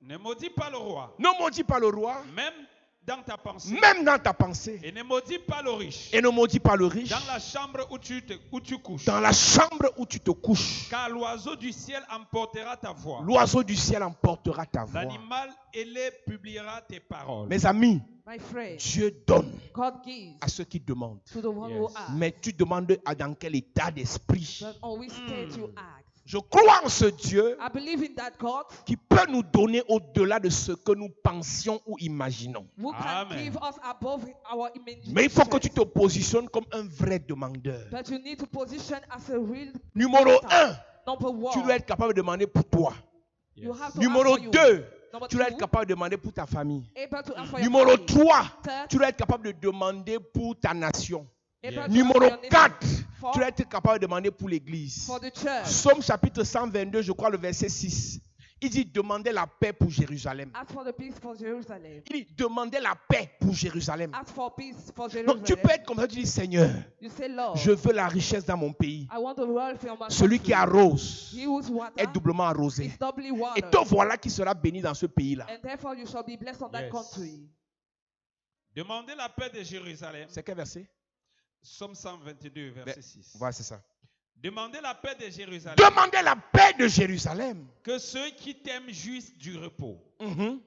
Ne maudis pas le roi. Ne maudis pas le roi. Même dans ta pensée. Même dans ta pensée. Et ne maudis pas le riche. Et ne maudis pas le riche. Dans la chambre où tu couches. Dans la chambre où tu te couches. Car l'oiseau du ciel emportera ta voix. L'oiseau du ciel emportera ta voix. L'animal ailé publiera tes paroles. Mes amis, My friend, Dieu donne God gives à ceux qui demandent. to the one who asks. Mais tu demandes dans quel état d'esprit. But on which state you ask. Je crois en ce Dieu I believe in that God qui peut nous donner au-delà de ce que nous pensions ou imaginons. who can Amen. give us above our imagination. Mais il faut que tu te positionnes comme un vrai demandeur. But you need to position as a real Numéro requester. 1, Number one, tu dois être capable de demander pour toi. you have to Numéro ask for you. 2, Number tu dois two, être capable de demander pour ta famille. able to ask for your Numéro family. 3, Third, tu dois être capable de demander pour ta nation. able to ask Numéro for your nation. 4, Four, tu dois être capable de demander pour l'église. for the church. Psaume chapitre 122, je crois le verset 6. Il dit demandez la paix pour Jérusalem. Ask for the peace for Jerusalem. Il dit demandez la paix pour Jérusalem. Ask for peace for Donc tu Jerusalem. peux être comme ça, tu dis Seigneur, You say, Lord, je veux la richesse dans mon pays. I want the wealth in my Celui country. qui arrose He whose water est doublement arrosé. is doubly Et watered. te voilà qui sera béni dans ce pays-là. And therefore you shall be blessed on that Yes. country. Demandez la paix de Jérusalem. C'est quel verset? Psaume 122, verset 6. Voilà, c'est ça. Demandez la paix de Jérusalem. Demandez la paix de Jérusalem. Que ceux qui t'aiment jouissent du repos. Mhm.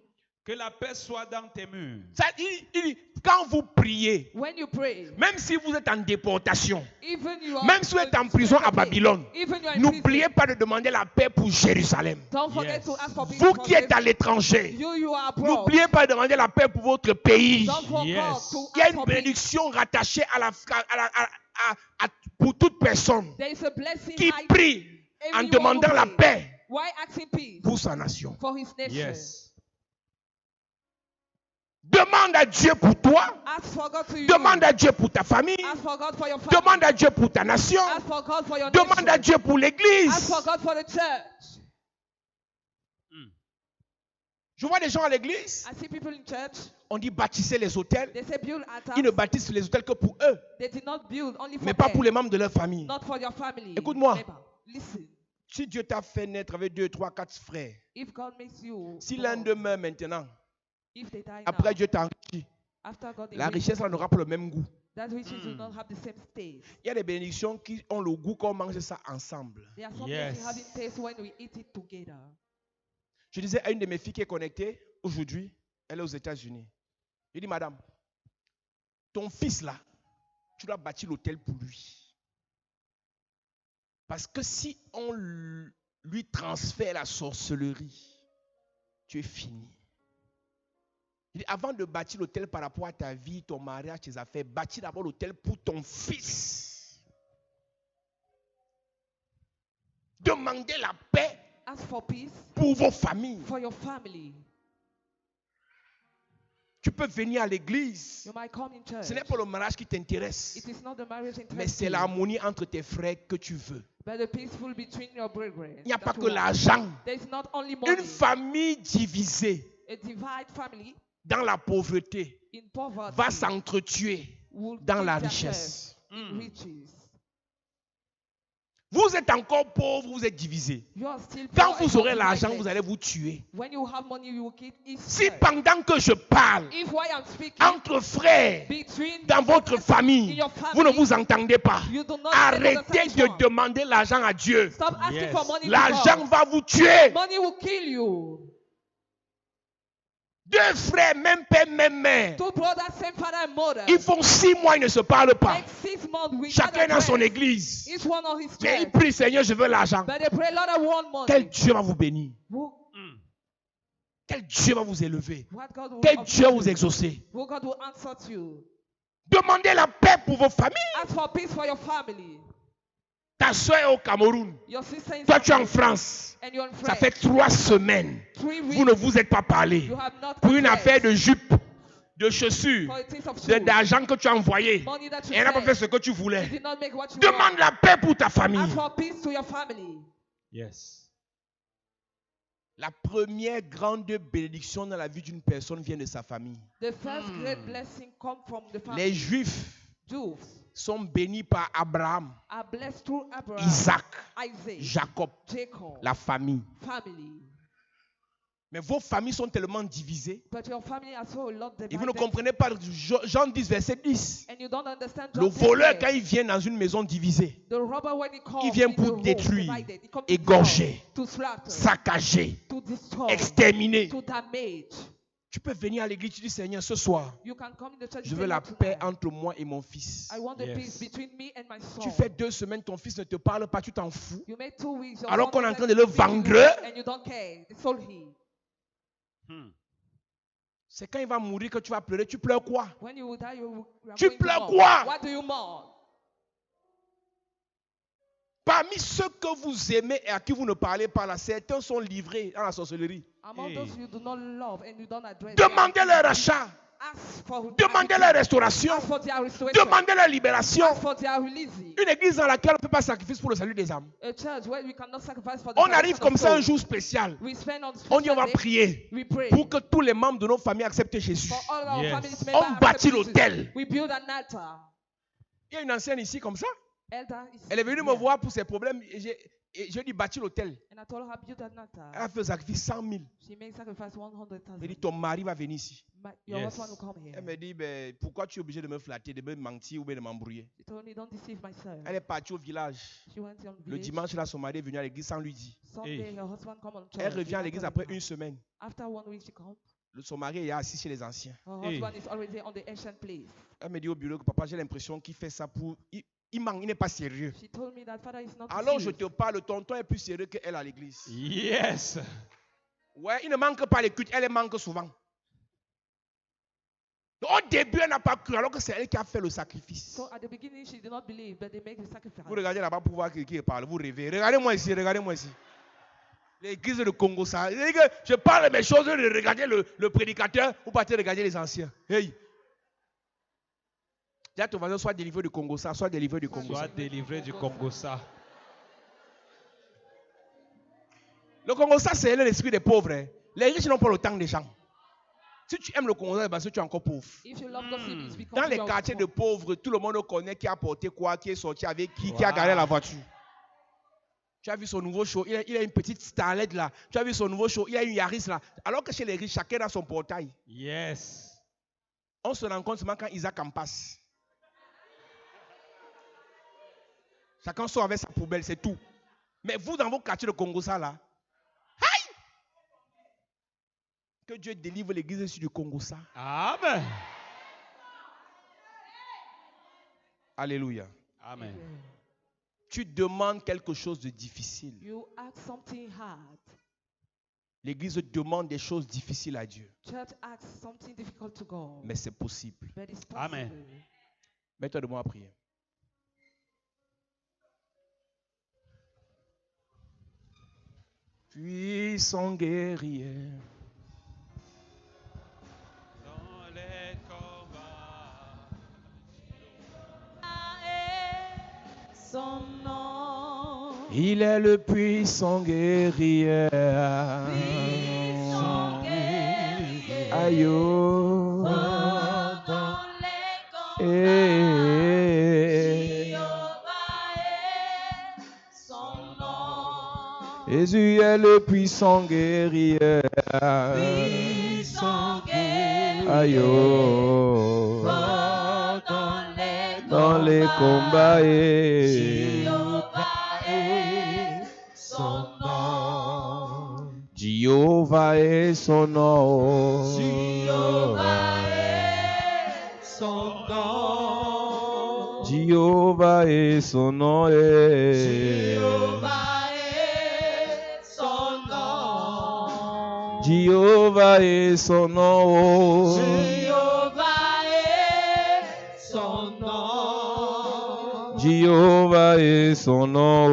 Que la paix soit dans tes murs. Ça, il dit, quand vous priez, When you pray, même si vous êtes en déportation, even you are même si vous êtes en prison à Babylone, even you are in n'oubliez prison, pas de demander la paix pour Jérusalem. don't forget Yes. to ask for peace Vous for qui êtes à Jerusalem. l'étranger, You are abroad. n'oubliez pas de demander la paix pour votre pays. Don't forget Yes. to Il y a ask une for peace. bénédiction rattachée pour toute personne There is a blessing qui I- prie en everyone demandant who la pray. paix Why asking peace pour sa nation. for his nation? Yes. Demande à Dieu pour toi. Ask for God to you. Demande à Dieu pour ta famille. Ask for God for your family. Demande à Dieu pour ta nation. Ask for God for your Demande nation. à Dieu pour Ask l'église. for God for the church. Je vois des gens à l'église. I see people in church. On dit bâtissez les hôtels. They say build altars. Ils ne bâtissent les hôtels que pour eux, They did not build only for mais pas them, pour les membres de leur famille. not for your family. Écoute-moi. Neighbor, listen. Si Dieu t'a fait naître avec 2, 3, 4 frères, If God makes you, si poor, l'un d'eux meurt maintenant, if they die après now, Dieu t'a enrichi, after God la enriched richesse you, n'aura pas le même goût. that riches will not have the same taste. Il y a des bénédictions qui ont le goût qu'on mange ça ensemble. There are some Yes. things having taste when we eat it together. Je disais à une de mes filles qui est connectée aujourd'hui, elle est aux États-Unis. Je dis, madame, ton fils là, tu dois bâtir l'hôtel pour lui. Parce que si on lui transfère la sorcellerie, tu es fini. Je dis, avant de bâtir l'hôtel par rapport à ta vie, ton mariage, tes affaires, bâtis d'abord l'hôtel pour ton fils. Demandez la paix Ask for peace pour vos familles. for your family. Tu peux venir à l'église. You might come in church. Ce n'est pas le mariage qui t'intéresse, It is not the marriage mais interest c'est you, l'harmonie entre tes frères que tu veux. but the peaceful between your brethren. Il n'y a that pas you que want. l'argent. There is not only money. Une famille divisée A divide family dans la pauvreté in poverty va s'entretuer will dans kill la their richesse. self in riches. Vous êtes encore pauvre, vous êtes divisé. You are still Quand poor and vous aurez not l'argent, divided. vous allez vous tuer. When you have money, you will keep each Si other. pendant que je parle If while I'm speaking entre frères between dans votre in famille, your vous ne family, vous entendez pas, you do not arrêtez understand de one. demander l'argent à Dieu. Stop asking Yes. for money to L'argent God. va vous tuer. Money will kill you. Deux frères, même père, même mère. Two brothers, same father and mother. Ils font 6 mois, ils ne se parlent pas. Make 6 months without Chacun a dans son friend. église. Each one on his Mais ils church. prient, Seigneur, je veux l'argent. But they pray, Lord, I want money. Quel Dieu va vous bénir? Who- Quel Dieu va vous élever? What God will Quel offer Dieu va you. vous exaucer? Who God will answer to you. Demandez la paix pour vos familles. Ask for peace for your family. Ta soeur est au Cameroun. Your sister in Toi, tu es en South France. and you're in Ça fait France. 3 semaines. 3 Vous ne weeks. vous êtes pas parlé. You have not Pour une conversed. affaire de jupe. de chaussures, for a taste of shoes, d'argent que tu as envoyé, money that you et elle n'a pas fait ce spent, que tu you voulais. did not make what you Demande want. la paix pour ta famille. Ask for peace to your family. Yes. La première grande bénédiction dans la vie d'une personne vient de sa famille. The first great blessing comes from the family. Les Juifs Jews sont bénis par Abraham, are blessed through Abraham, Isaac, Isaac, Jacob, Jacob, la famille. family. Mais vos familles sont tellement divisées. But your family are so a lot Et vous ne divided. comprenez pas Jean 10, verset 10. And you don't understand Le John 10 voleur, says, quand il vient dans une maison divisée, the robber when he comes, il vient into pour a home détruire, divided, he comes to égorger, kill, to slaughter, saccager, to destroy, exterminer. to damage. Tu peux venir à l'église, tu dis Seigneur, ce soir, You can come in the church. je and veux say, la "Lord, paix tonight, entre moi et mon fils. I want the Yes. peace between me and my son." Tu fais 2 semaines, ton fils ne te parle pas, tu t'en fous. You make 2 weeks. your Alors son qu'on est en doesn't train de le speak to you, vendre. and you don't care. They sold him. C'est quand il va mourir que tu vas pleurer. Tu pleures quoi? When you will die, you are Tu going to pleures mourn. quoi? What do you mourn? Parmi ceux que vous aimez et à qui vous ne parlez pas là, certains sont livrés dans la sorcellerie. Among Hey. those you do not love and you don't address, Demandez leur achat. ask for Demandez leur restauration. ask for their restoration. Demandez leur libération. Ask for their releasing. Une église dans laquelle on ne fait pas sacrifice pour le salut des âmes. A church where we cannot sacrifice for the On salvation arrive of comme ça un souls. jour spécial. We spend on On dit on va Sunday, prier we pray pour que tous les membres de nos familles acceptent Jésus. for all our Yes. families On members. bâtit accept Jesus. l'autel. We build an altar. Il y a une ancienne ici comme ça. Elder is Elle est venue me here. voir pour ses problèmes et j'ai dit bâtis l'autel. And I told her build an Elle altar. a fait un sacrifice 100 000. She made sacrifice 100,000. Elle dit ton mari va venir ici. Your Yes. husband will come here. Elle me dit ben, pourquoi tu es obligé de me flatter, de me mentir ou bien de m'embrouiller. She told me don't deceive myself. Elle est partie au village. She went on Le village. dimanche là, son mari est venu à l'église sans lui dire. Sunday, her husband come on church. Elle revient à He l'église went après on une semaine. After 1 week, she come. Son mari est assis chez les anciens. Her Hey. husband is already on the ancient place. Elle me dit au bureau que papa, j'ai l'impression qu'il fait ça pour. Il manque, il n'est pas sérieux. She told me that father is not Alors je serious. te parle, tonton est plus sérieux qu'elle à l'église. Yes. Ouais, il ne manque pas les cultes, elle les manque souvent. Au début, elle n'a pas cru, alors que c'est elle qui a fait le sacrifice. So at the beginning, she did not believe, but they make the sacrifice. Vous regardez là-bas pour voir qui parle, vous rêvez. Regardez-moi ici, regardez-moi ici. L'église de Congo, ça. Je parle de mes choses, de regarder le prédicateur ou pas de regarder les anciens. Hey! Dis à ton voisin, sois délivré du Congo, ça, sois délivré du Congo. Sois délivré du Congo, ça. Le Congo, ça, c'est l'esprit des pauvres. Hein. Les riches n'ont pas le temps des gens. Si tu aimes le Congo, c'est parce que tu es encore pauvre. If you love gossip, it's because Dans les you are quartiers de poor. pauvres, tout le monde connaît qui a porté quoi, qui est sorti avec qui a garé la voiture. Tu as vu son nouveau show, il a une petite starlette là. Tu as vu son nouveau show, il a une Yaris là. Alors que chez les riches, chacun a son portail. Yes. On se rend compte seulement quand Isaac en passe. Chacun sort avec sa poubelle, c'est tout. Mais vous, dans vos quartiers de Congo, ça là. Aïe! Que Dieu délivre l'église ici du Congo, ça. Amen. Alléluia. Amen. Tu demandes quelque chose de difficile. You ask something hard. L'église demande des choses difficiles à Dieu. Church asks something difficult to God. Mais c'est possible. But it's possible. Amen. Mets-toi de moi à prier. Puissant guerrier. Dans les combats. Son nom. Il est le puissant guerrier. Puissant guerrier. Aïe. Oh. Dans les Eh. son nom. Jésus est le puissant guerrier. Puissant guerrier. Aïe. Oh. Dans les combats. Son nom. Jéhovah est son nom. Son nom. Jéhovah est son nom. Son nom. Jéhovah est son nom. Son nom. Jéhovah est son nom.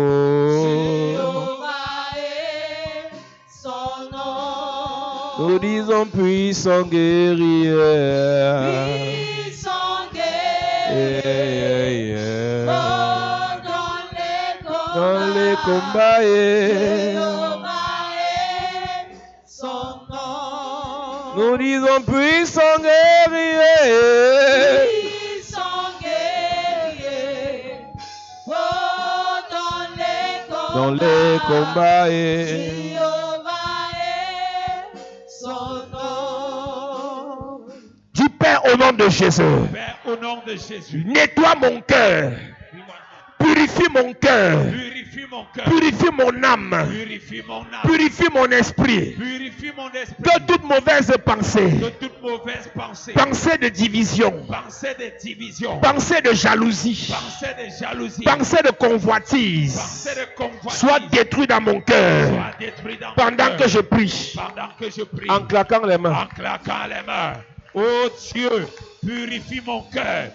Son nom. Nous disons disons puissant guerrier. Puissant Yeah, guerrier. yeah, Oh, yeah. dans les combats, Yeah. Jéhovah est son nom. Nous disons puissant guerrier. Puissant guerrier. Oh, Dans les combats. Jéhovah est son nom. Dis Père au nom de Jésus. Père, au nom de Jésus, Nettoie mon cœur. Purifie mon cœur. purifie mon cœur, Purifie mon âme. purifie mon âme, Purifie mon esprit. purifie mon esprit De toute mauvaise pensée. de toute mauvaise pensée, Pensée de division. pensée de division, Pensée de jalousie. pensée de jalousie, Pensée de convoitise. pensée de convoitise, Soit détruit dans mon cœur. soit détruit dans mon Pendant cœur. que je prie. Pendant que je prie, En claquant les mains. en claquant les mains. Oh Dieu, purifie mon cœur,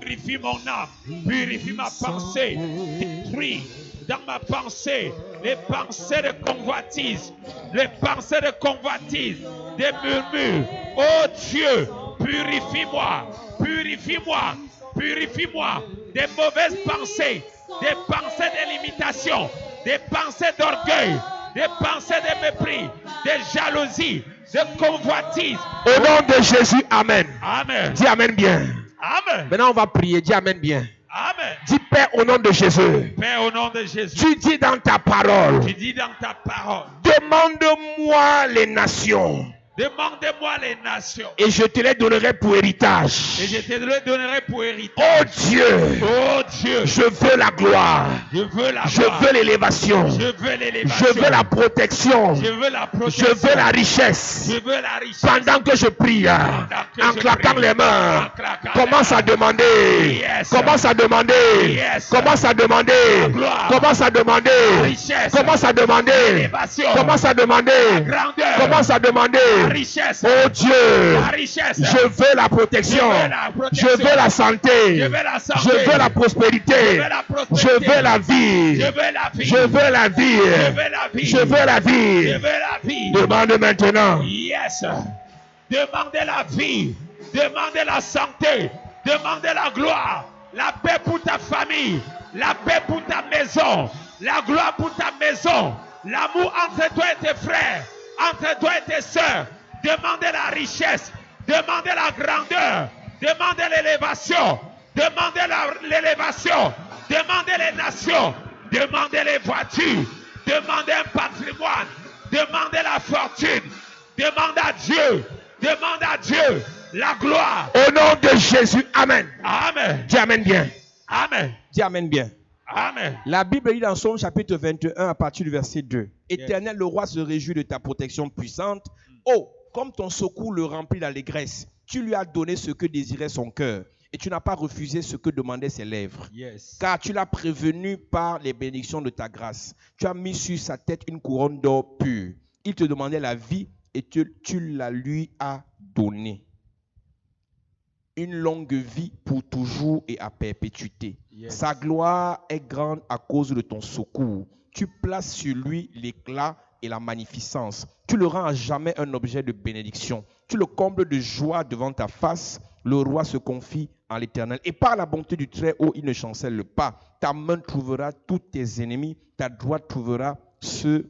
purifie mon âme, purifie ma pensée, détruis dans ma pensée les pensées de convoitise, les pensées de convoitise, des murmures. Oh Dieu, purifie-moi, purifie-moi, purifie-moi des mauvaises pensées, des pensées de limitation, des pensées d'orgueil, des pensées de mépris, de jalousie, de convoitise. Au nom de Jésus, Amen. Amen. Dis Amen bien. Amen. Maintenant, on va prier. Dis Amen bien. Amen. Dis Père au nom de Jésus. Père, au nom de Jésus, Tu dis dans ta parole. tu dis dans ta parole, Demande-moi les nations. demandez-moi les nations Et je te les donnerai pour héritage. et je te les donnerai pour héritage. Oh Dieu. Oh Dieu, Je veux la gloire. je veux la Je gloire. veux l'élévation. Je veux l'élévation. Je veux la protection. Je veux la Je protection. veux la richesse. Je veux la richesse. Pendant que je prie, que en je claquant prie, les mains, en claquant commence les à mains. demander. Yes. Commence à demander. Yes. Commence à demander. La gloire. Commence à demander. La richesse. Commence à demander. L'élévation. Commence à demander. grandeur. Commence à demander. La richesse. Oh Dieu, La richesse. je veux la protection. Je veux la protection. Je veux la santé. Je veux la santé. Je veux la prospérité. Je veux la prospérité. Je veux la vie. Je veux la vie. Je veux la vie. Je veux la vie. Je veux la vie. Je veux la vie. Demande maintenant. Yes. Demandez la vie. Demandez la santé. Demandez la gloire. La paix pour ta famille. La paix pour ta maison. La gloire pour ta maison. L'amour entre toi et tes frères. Entre toi et tes soeurs. Demandez la richesse. Demandez la grandeur. Demandez l'élévation. Demandez l'élévation. Demandez les nations. Demandez les voitures. Demandez un patrimoine. Demandez la fortune. Demandez à Dieu. Demandez à Dieu la gloire. Au nom de Jésus, Amen. Amen. Dis Amen bien. Amen. Dis Amen bien. Amen. La Bible dit dans Somme chapitre 21 à partir du verset 2. Éternel, le roi se réjouit de ta protection puissante. Oh, comme ton secours le remplit d'allégresse, tu lui as donné ce que désirait son cœur et tu n'as pas refusé ce que demandaient ses lèvres. Yes. Car tu l'as prévenu par les bénédictions de ta grâce. Tu as mis sur sa tête une couronne d'or pur. Il te demandait la vie et tu la lui as donnée. Une longue vie pour toujours et à perpétuité. Yes. Sa gloire est grande à cause de ton secours. Tu places sur lui l'éclat et la magnificence. Tu le rends à jamais un objet de bénédiction. Tu le combles de joie devant ta face. Le roi se confie en l'Éternel. Et par la bonté du Très-Haut, il ne chancelle pas. Ta main trouvera tous tes ennemis. Ta droite trouvera ceux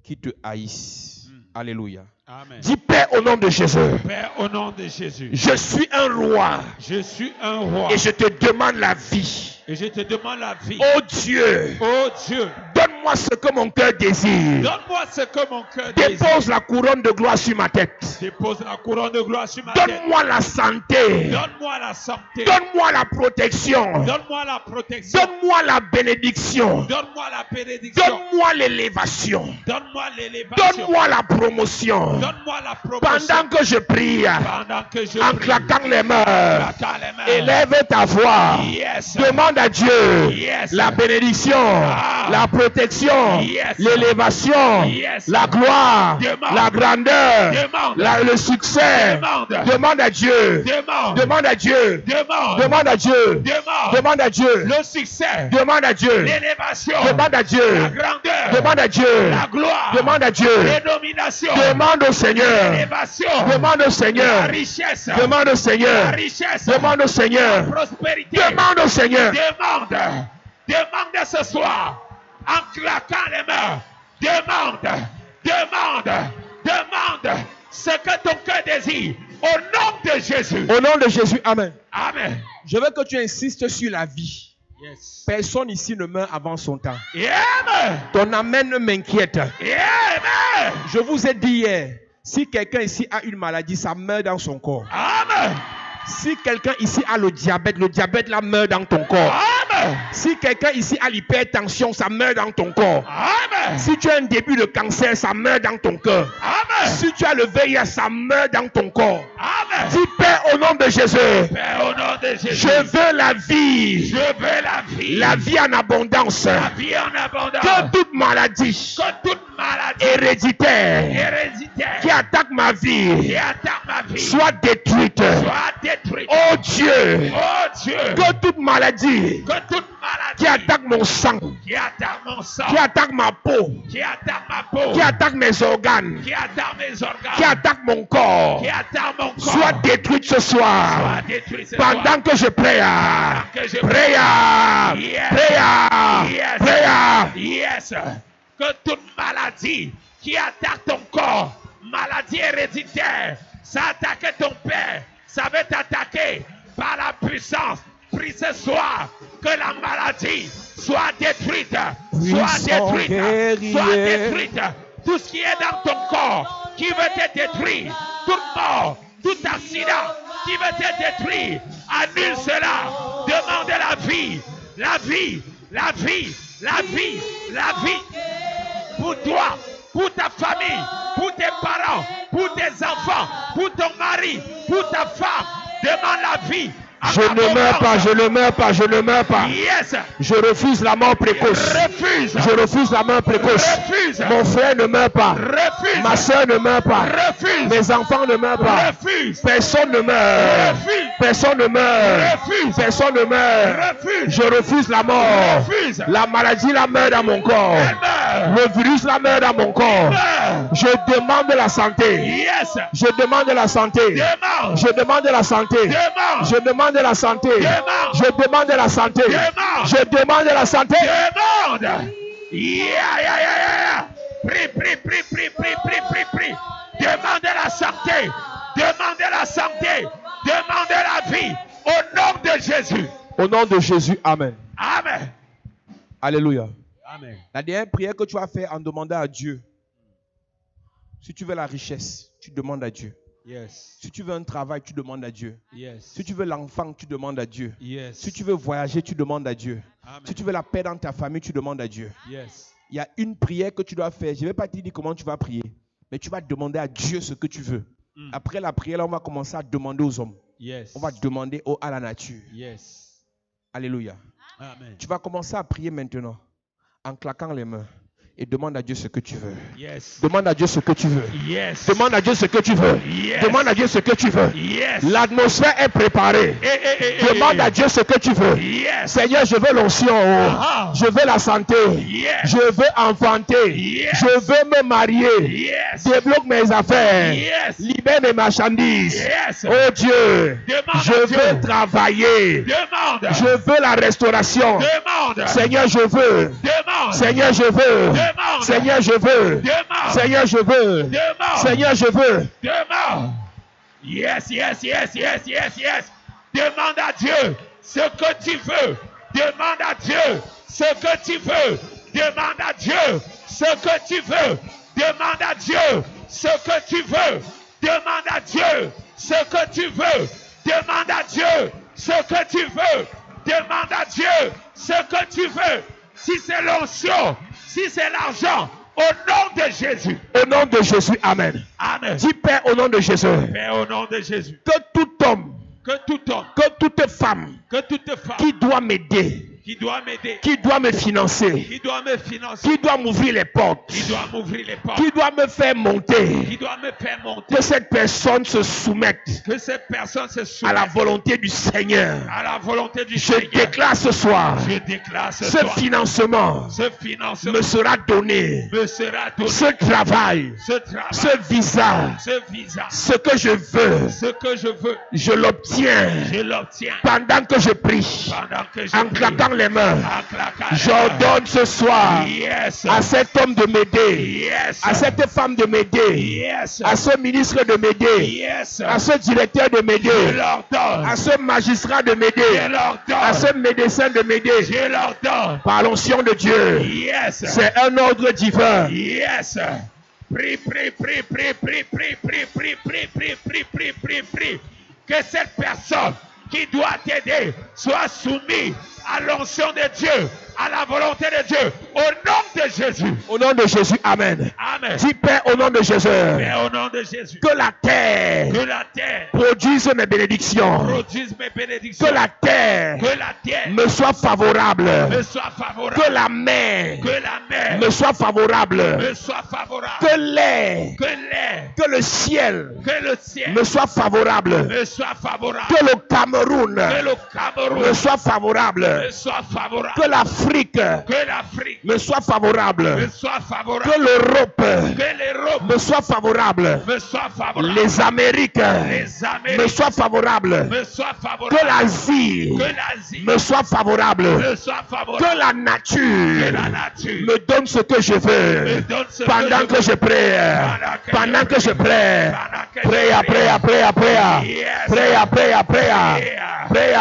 qui te haïssent. Alléluia. Amen. Dis Père au nom de Jésus. Père, au nom de Jésus, Je suis un roi je suis un roi et je te demande la vie. et je te demande la vie. Oh Dieu, Oh Dieu, donne-moi ce que mon cœur désire. donne-moi ce que mon cœur désire. Dépose la couronne de gloire sur ma tête. Dépose la couronne de gloire sur ma tête. Donne-moi la santé. Donne-moi la santé. Donne-moi la protection. Donne-moi la protection. Donne-moi la bénédiction. Donne-moi la bénédiction. Donne-moi l'élévation. Donne-moi l'élévation. Donne-moi la promotion. Donne-moi la promotion. Pendant que je prie, Pendant que je en prie, claquant les mains, claquant les mains. élève ta voix. Yes. Demande à Dieu Yes. la bénédiction, Ah. la protection. protection, Yes. l'élévation, Yes. la gloire, Demande. la grandeur, Demande. le succès. Demande. Demande à Dieu. Demande. Demande à Dieu. Demande. Demande à Dieu. Demande. Demande à Dieu. Le succès. Demande à Dieu. L'élévation. Demande à La Dieu. grandeur. Demande à Dieu. La gloire. Demande à Dieu. Les dominations. Demande au Seigneur. L'élévation. Demande au La Seigneur. richesse. Demande au La Seigneur. richesse. Demande au Seigneur. La prospérité. Demande au Seigneur. Demande. Demande ce soir. En claquant les mains. Demande. Demande. Demande. Ce que ton cœur désire. Au nom de Jésus. Au nom de Jésus, amen. Amen. Je veux que tu insistes sur la vie. Yes. Personne ici ne meurt avant son temps. Amen. Ton amen m'inquiète. Amen. Je vous ai dit hier, si quelqu'un ici a une maladie, ça meurt dans son corps. Amen. Si quelqu'un ici a le diabète là meurt dans ton corps. Amen. Si quelqu'un ici a l'hypertension, ça meurt dans ton corps. Amen. Si tu as un début de cancer, ça meurt dans ton cœur. Amen. Si tu as le VIH, ça meurt dans ton corps. Amen. Dis Père au nom de Jésus. Père, au nom de Jésus. Je veux la vie. Je veux la vie. La vie en abondance. La vie en abondance. Que toute maladie Que toute maladie héréditaire héréditaire qui attaque ma vie qui attaque ma vie soit détruite. soit détruite. Oh Dieu. Oh Dieu. Que toute maladie Que toute maladie qui attaque mon sang, qui attaque mon sang, qui attaque ma peau, qui attaque ma peau, qui attaque mes organes, qui attaque mes organes, qui attaque mon corps, qui attaque mon corps, soit détruite ce soir. soit détruite ce soir. Pendant que je prie. Que je Prière. Yes. Prière. Yes. Prière. Yes. Que toute maladie qui attaque ton corps, maladie héréditaire, ça attaque ton père, ça va t'attaquer par la puissance. Prie ce soir que la maladie soit détruite, Puissant guerrier. soit détruite. Tout ce qui est dans ton corps qui veut te détruire, toute mort, tout accident qui veut te détruire, annule cela. Demande la vie, la vie, la vie, la vie, la vie. Pour toi, pour ta famille, pour tes parents, pour tes enfants, pour ton mari, pour ta femme, demande la vie. Je ne meurs pas, je ne meurs pas, je ne meurs pas. Yes. Je refuse la mort précoce. Refuse. Je refuse la mort précoce. Refuse. Mon frère ne meurt pas. Refuse. Ma soeur ne meurt pas. Refuse. Mes enfants ne meurent pas. Refuse. Personne ne meurt. Refuse. Personne ne meurt. Refuse. Personne ne meurt. Refuse. Je refuse la mort. Refuse. La maladie la meurt dans mon corps. Elle meurt. Le virus la meurt dans mon corps. Meurt. Je demande la santé. Yes. Je demande la santé. Demande. Je demande la santé. Demande. Je demande la santé. Demande. Je demande la santé. Demande. Je demande la santé. Demande. Yeah. Prie, prie, prie, prie, prie, prie, prie, prie. Demandez la santé. Demandez la santé. Demandez la vie. Au nom de Jésus. Au nom de Jésus, amen. Amen. Alléluia. Amen. La dernière prière que tu vas faire en demandant à Dieu. Si tu veux la richesse, tu demandes à Dieu. Yes. Si tu veux un travail, tu demandes à Dieu. Yes. Si tu veux l'enfant, tu demandes à Dieu. Yes. Si tu veux voyager, tu demandes à Dieu. Amen. Si tu veux la paix dans ta famille, tu demandes à Dieu. Yes. Il y a une prière que tu dois faire. Je ne vais pas te dire comment tu vas prier, mais tu vas demander à Dieu ce que tu veux. Après la prière, là, on va commencer à demander aux hommes. Yes. On va demander à la nature. Yes. Alléluia. Amen. Tu vas commencer à prier maintenant en claquant les mains et demande à Dieu ce que tu veux. Yes. Demande à Dieu ce que tu veux. Yes. Demande à Dieu ce que tu veux. Yes. Demande à Dieu ce que tu veux. Yes. L'atmosphère est préparée. Demande à Dieu ce que tu veux. Yes. Seigneur, je veux l'onction. Ah. Je veux la santé. Yes. Je veux enfanter. Yes. Je veux me marier. Yes. Débloque mes affaires. Yes. Libère mes marchandises. Yes. Oh Dieu, Demande je à Dieu. veux travailler. Demande. Je veux la restauration. Demande. Seigneur, je veux. Demande. Seigneur, je veux. Demande. Seigneur, je veux. Demande. Seigneur, je veux. Demande. Seigneur, je veux. Demande. Yes. Demande à Dieu ce que tu veux. Demande à Dieu ce que tu veux. Demande à Dieu ce que tu veux. Demande à Dieu ce que tu veux. Demande à Dieu ce que tu veux. Demande à Dieu ce que tu veux. Demande à Dieu ce que tu veux. Si c'est l'onction, si c'est l'argent, au nom de Jésus. Au nom de Jésus, amen. Amen. Dis Père au nom de Jésus. Père, au nom de Jésus. Que tout homme, Que tout homme, que toute femme que toute femme qui doit m'aider, qui doit m'aider, qui doit me financer, qui doit me financer, qui doit m'ouvrir les portes, qui doit m'ouvrir les portes, qui doit me faire monter. qui doit me faire monter. Que cette personne se soumette Que cette personne se à la soumette volonté du Seigneur. à la volonté du Je Seigneur. déclare ce soir, Je déclare ce ce soir, financement ce financement me sera donné. me sera donné. Ce travail, Ce travail, ce visa, ce visa, ce que je veux, ce que je veux, je l'obtiens je l'obtiens pendant que je prie, pendant que je en prie, claquant les mains. en claquant les mains. J'ordonne ce soir Yes, à cet homme de m'aider, yes, à cette femme de m'aider, yes, à ce ministre de m'aider, yes. à ce directeur de Je m'aider, leur donne, à ce magistrat de je m'aider, leur à donne, ce médecin de m'aider. je leur donne. Par l'onction de Dieu, Yes, c'est un ordre divin. yes. Prie, prie, prie, prie, prie, prie, prie, prie, prie, prie, prie, prie, prie, prie. Que cette personne qui doit t'aider soit soumise à l'onction de Dieu, à la volonté de Dieu, au nom de Jésus. Au nom de Jésus, Amen. Amen. Dis Père, au nom de Jésus, Mais au nom de Jésus, que la terre que la terre produise mes bénédictions. produise mes bénédictions. Que la terre Que la terre me soit favorable. me soit favorable. Que la mer Que la mer me soit favorable. me soit favorable. Que l'air, Que l'air, que le ciel que le ciel me soit favorable. me soit favorable. Que le Cameroun Que le me Cameroun soit favorable. me soit favorable. Que l'Afrique Que l'Afrique me soit favorable. me soit favorable. Que l'Europe Que l'Europe me soit favorable. me soit favorable. Les Amériques Les Amériques me soient favorables. me soient favorables. Que l'Asie Que l'Asie me soit favorable. me soit favorable. Que la nature Que la nature me donne ce que je me veux. donne ce Pendant que je prie. Pendant que je prie. Prie, prie, prie, prie. Yes. Prie, prie, prie. Prie,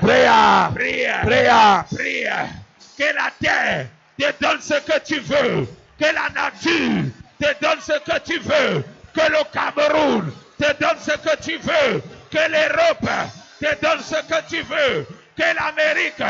prie, prie. Prie. Que la terre te donne ce que tu veux. Que la nature te donne ce que tu veux. Que le Cameroun te donne ce que tu veux. Que l'Europe te donne ce que tu veux. Que l'Amérique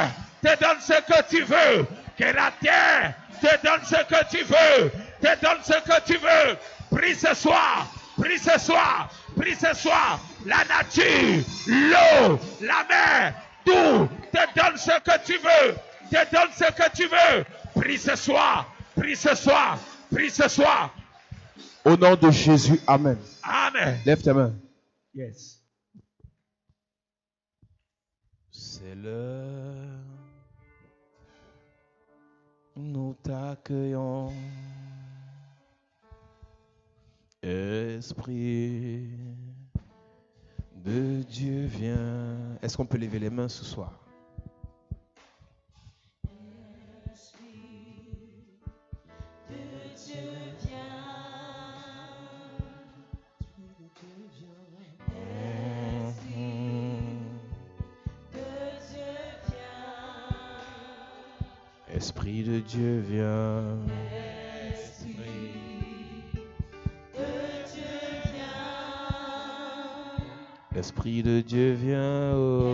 te donne ce que tu veux. Que la terre te donne ce que tu veux. Te donne ce que tu veux. Prie ce soir. Prie ce soir. Prie ce soir. La nature, l'eau, la mer, tout te donne ce que tu veux. Te donne ce que tu veux. Prie ce soir. Prie ce soir. Prie ce soir. Au nom de Jésus, Amen. Amen. Lève tes mains. Yes. C'est l'heure. Nous t'accueillons. Esprit de Dieu, viens. Est-ce qu'on peut lever les mains ce soir? Esprit de Dieu, viens. Esprit de Dieu, viens. Oh.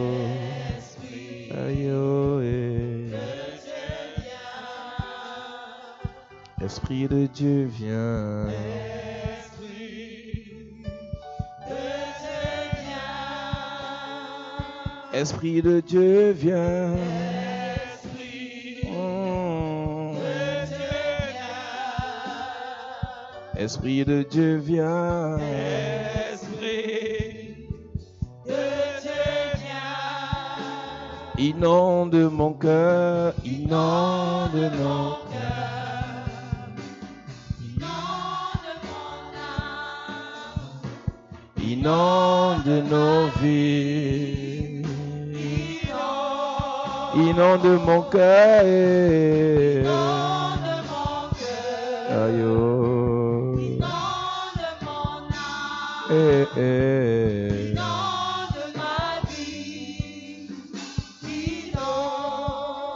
Aïe, oh, eh. Esprit de Dieu, viens. Esprit de Dieu, viens. Esprit de Dieu, viens. Esprit de Dieu, viens. Inonde mon cœur, inonde mon cœur. Inonde mon âme. Inonde nos vies. Inonde mon cœur. Inonde mon cœur. Aïe, oh. Inonde mon âme. Eh. Inonde ma vie.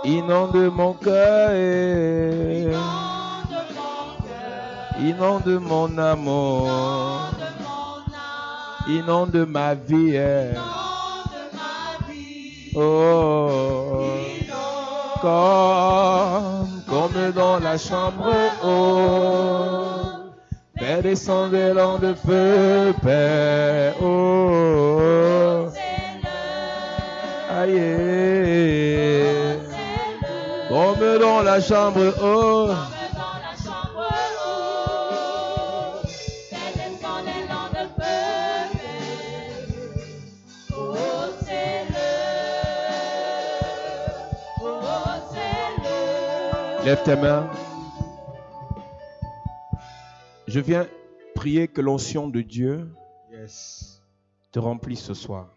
Inonde mon cœur. Inonde mon cœur. Inonde mon amour. Inonde mon âme. Inonde ma vie. Inonde ma vie. Oh. Comme dans la chambre haute. Père, descend des langues de feu, Père. Oh. C'est l'heure. Aïe. la chambre haute. Comme dans la chambre haute, elle descend les langues de feu. Ôtez-le. Lève tes mains. Je viens prier que l'onction de Dieu Yes. te remplisse ce soir.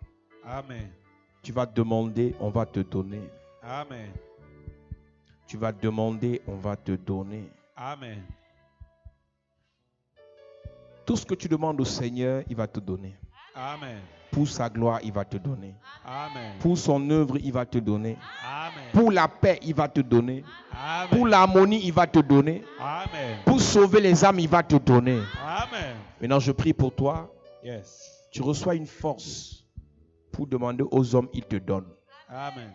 Amen. Tu vas demander, on va te donner. Amen. Tu vas demander, on va te donner. Amen. Tout ce que tu demandes au Seigneur, il va te donner. Amen. Pour sa gloire, il va te donner. Amen. Pour son œuvre, il va te donner. Amen. Pour la paix, il va te donner. Amen. Pour l'harmonie, il va te donner. Amen. Pour sauver les âmes, il va te donner. Amen. Maintenant, je prie pour toi. Yes. Tu reçois une force pour demander aux hommes, ils te donnent. Amen.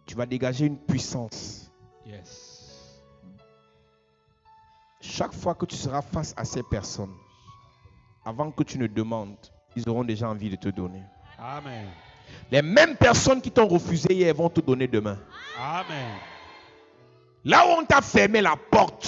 Tu vas dégager une puissance. Yes. Chaque fois que tu seras face à ces personnes, avant que tu ne demandes, ils auront déjà envie de te donner. Amen. Les mêmes personnes qui t'ont refusé hier vont te donner demain. Amen. Là où on t'a fermé la porte,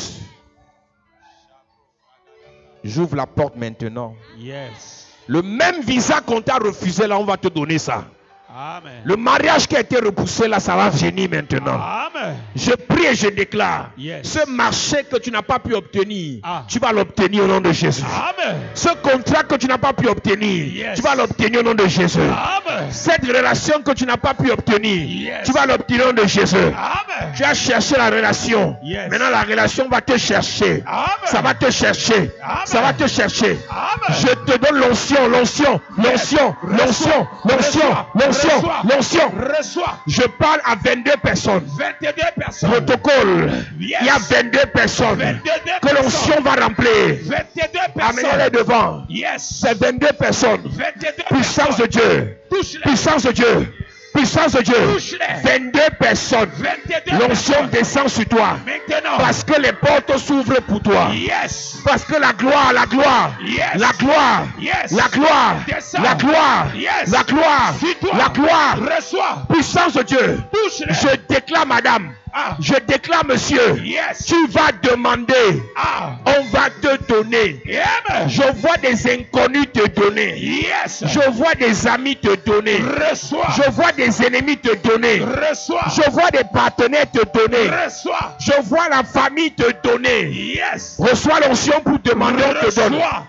j'ouvre la porte maintenant. Yes. Le même visa qu'on t'a refusé là, on va te donner ça. Amen. Le mariage qui a été repoussé là, ça va venir maintenant. Amen. Je prie et je déclare, Yes. ce marché que tu n'as pas pu obtenir, Ah. tu vas l'obtenir au nom de Jésus. Amen. Ce contrat que tu n'as pas pu obtenir, Yes. tu vas l'obtenir au nom de Jésus. Amen. Cette relation que tu n'as pas pu obtenir, Yes. tu vas l'obtenir au nom de Jésus. Amen. Tu as cherché la relation. Yes. Maintenant la relation va te chercher. Amen. Ça va te chercher. Amen. Ça va te chercher. Amen. Je te donne l'onction, l'onction, l'onction, l'onction, l'onction, l'onction, l'onction. Reçois. Je parle à 22 personnes. 22 personnes. Protocole. Yes. Il y a 22 personnes 22 que l'onction va remplir. 22 Amenez-les personnes. devant. Yes. C'est 22 personnes. 22 Puissance de personnes. Dieu. Touche-les. Puissance de Dieu. Puissance de Dieu. Touche-les. 22 personnes. 22 L'onction personnes. descend sur toi. Maintenant. Parce que les portes s'ouvrent pour toi. Yes. Parce que la gloire, la gloire, Yes. la gloire, Yes. la gloire, Descends. la gloire, Yes. la gloire, Sur toi. la gloire, Reçois. puissance de Dieu. Touche-les. Je déclare, madame, Ah. je déclare, monsieur, Yes. tu vas demander, Ah. on va te donner. Amen. Je vois des inconnus te donner. Yes. Je vois des amis te donner. Reçois. Je vois des ennemis te donner. Reçois. Je vois des partenaires te donner. Reçois. Je vois la famille te donner. Yes. Reçois l'onction pour demander, on te donne. Reçois.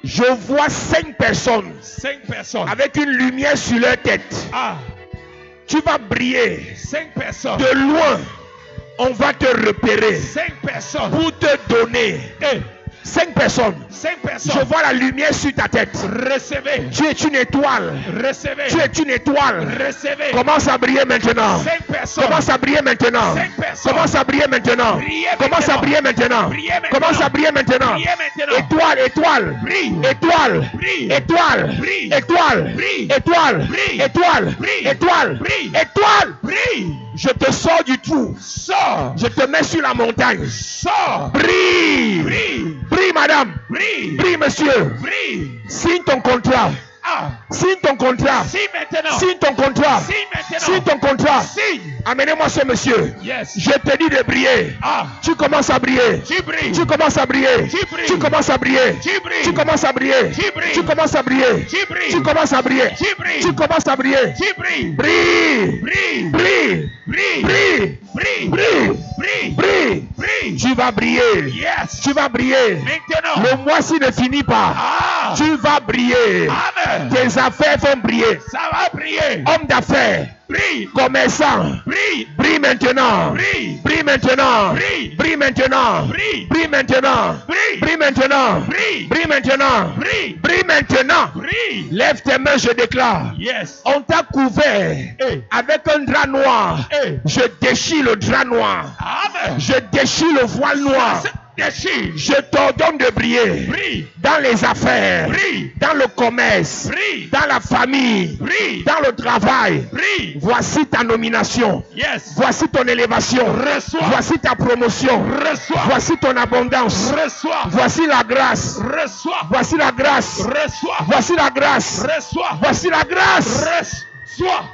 Je vois 5 personnes 5 personnes. avec une lumière sur leur tête. Ah. Tu vas briller. 5 personnes. De loin, on va te repérer 5 personnes. pour te donner. 5 personnes. 5 Je personnes. vois la lumière sur ta tête. Recevez. Tu es une étoile. Recevez. Tu es une étoile. Recevez. Commence à briller maintenant. 5 personnes. Commence à briller maintenant. 5 personnes. Commence à briller maintenant. Brillez Commence à maintenant. briller maintenant. Brillez maintenant. Commence à briller maintenant. Brillez maintenant. Étoile, étoile. Brille. Étoile. Brille. Étoile. Brille. Étoile. Brille. Étoile. Brille. Étoile. Brille. Étoile. Brille. Étoile. Brille. Je te sors du trou. Sors. Je te mets sur la montagne. Sors. Brille. Brille. Brille, madame. Brille. Brille, monsieur. Brille. Signe ton contrat. Ah. Signe ton contrat. Si maintenant. Signe ton contrat. Si maintenant. Signe ton contrat. Signe. Amenez-moi ce monsieur. Yes. Je te dis de briller. Ah. Tu commences à briller. Tu brilles. Tu commences à briller. Tu brilles. Tu commences à briller. Tu brilles. Tu commences à briller. Tu brilles. Tu commences à briller. Tu brilles. Tu commences à briller. Tu brilles. Tu commences à briller. Tu brilles. Brille. Brille. Brille. Brille. Brille. Brille. Brille. Brille. Brille. Brille. Tu vas briller. Yes. Tu vas briller. Maintenant. Le mois-ci ne finit pas. Ah. Tu vas briller. Amen. Tes affaires vont briller. Ça va briller. Homme d'affaires. Brille. Commerçant. Brille. Brille maintenant. Brille. Brille maintenant. Brille. Brille maintenant. Brille. Brille maintenant. Brille. Brille maintenant. Brille. Brille maintenant. Brille. Brille maintenant. Brille. Lève tes mains, je déclare. Yes. On t'a couvert Hey. avec un drap noir. Hey. Je déchire le drap noir. Amen. Je déchire le voile noir. Déchire. Je t'ordonne de briller. Brille. Dans les affaires. Brille. Dans le commerce. Brille. Dans la famille. Brille. Dans le travail. Brille. Voici ta nomination. Yes. Voici ton élévation. Reçois. Voici ta promotion. Reçois. Voici ton abondance. Reçois. Voici la grâce. Reçois. Voici la grâce. Reçois. Voici la grâce. Reçois. Voici la grâce. Reçois.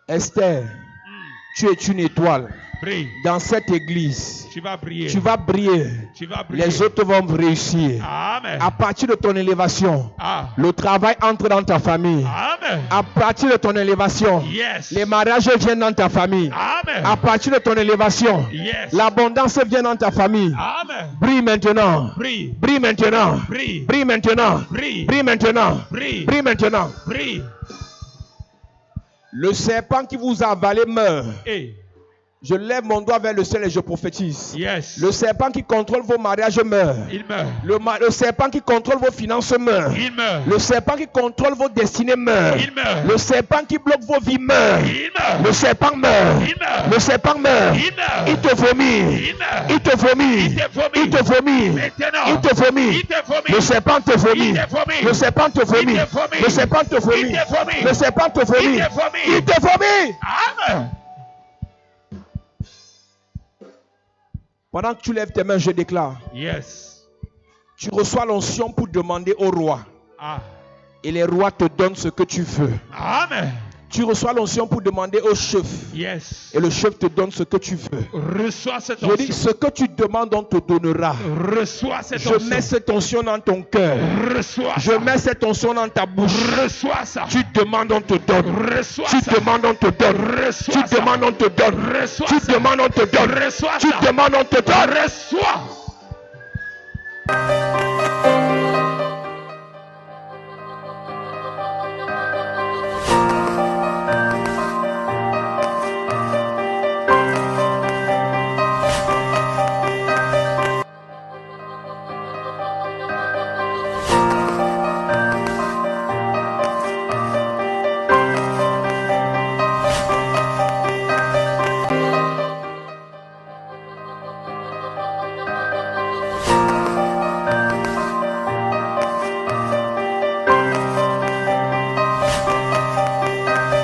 Esther, tu es une étoile. Brille. Dans cette église, Tu vas briller. tu vas briller. Tu vas briller. Les autres vont réussir. Amen. À partir de ton élévation, Ah. le travail entre dans ta famille. Amen. À partir de ton élévation, Yes. les mariages viennent dans ta famille. Amen. À partir de ton élévation, Yes. l'abondance vient dans ta famille. Amen. Brille maintenant. Brille. Brille maintenant. Brille. Brille maintenant. Brille. Brille maintenant. Brille. Brille maintenant. Brille. Le serpent qui vous a avalé meurt. Hey. Je lève mon doigt vers le ciel et je prophétise. Yes. Le serpent qui contrôle vos mariages meurt. Il meurt. Le serpent qui contrôle vos finances meurt. Il meurt. Le serpent qui contrôle vos destinées meurt. Il meurt. Le serpent qui bloque vos vies meurt. Il meurt. Le serpent meurt. Il meurt. Le serpent meurt. Il meurt. Il te vomit. Il meurt. Il te vomit. Il te vomit. Il te vomit. Maintenant. Il te vomit. Il te vomit. Le serpent te vomit. Il te vomit. Le serpent te vomit. Il te vomit. Le serpent te vomit. Il te vomit. Le serpent te vomit. Il te vomit. Il te vomit. Amen. Pendant que tu lèves tes mains, je déclare. Yes. Tu reçois l'onction pour demander au roi. Ah. Et les rois te donnent ce que tu veux. Amen. Tu reçois l'onction pour demander au chef. Yes. Et le chef te donne ce que tu veux. Reçois cette Je dis, onction. ce que tu demandes, on te donnera. Reçois cette Je onction. mets cette onction dans ton cœur. Reçois Je ça. mets cette onction dans ta bouche. Reçois ça. Tu demandes, on te donne. Reçois Tu ça. demandes, on te donne. Reçois Tu ça. demandes, on te donne. Reçois Tu ça. demandes, on te donne. Reçois Tu ça. demandes, on te donne. Reçois.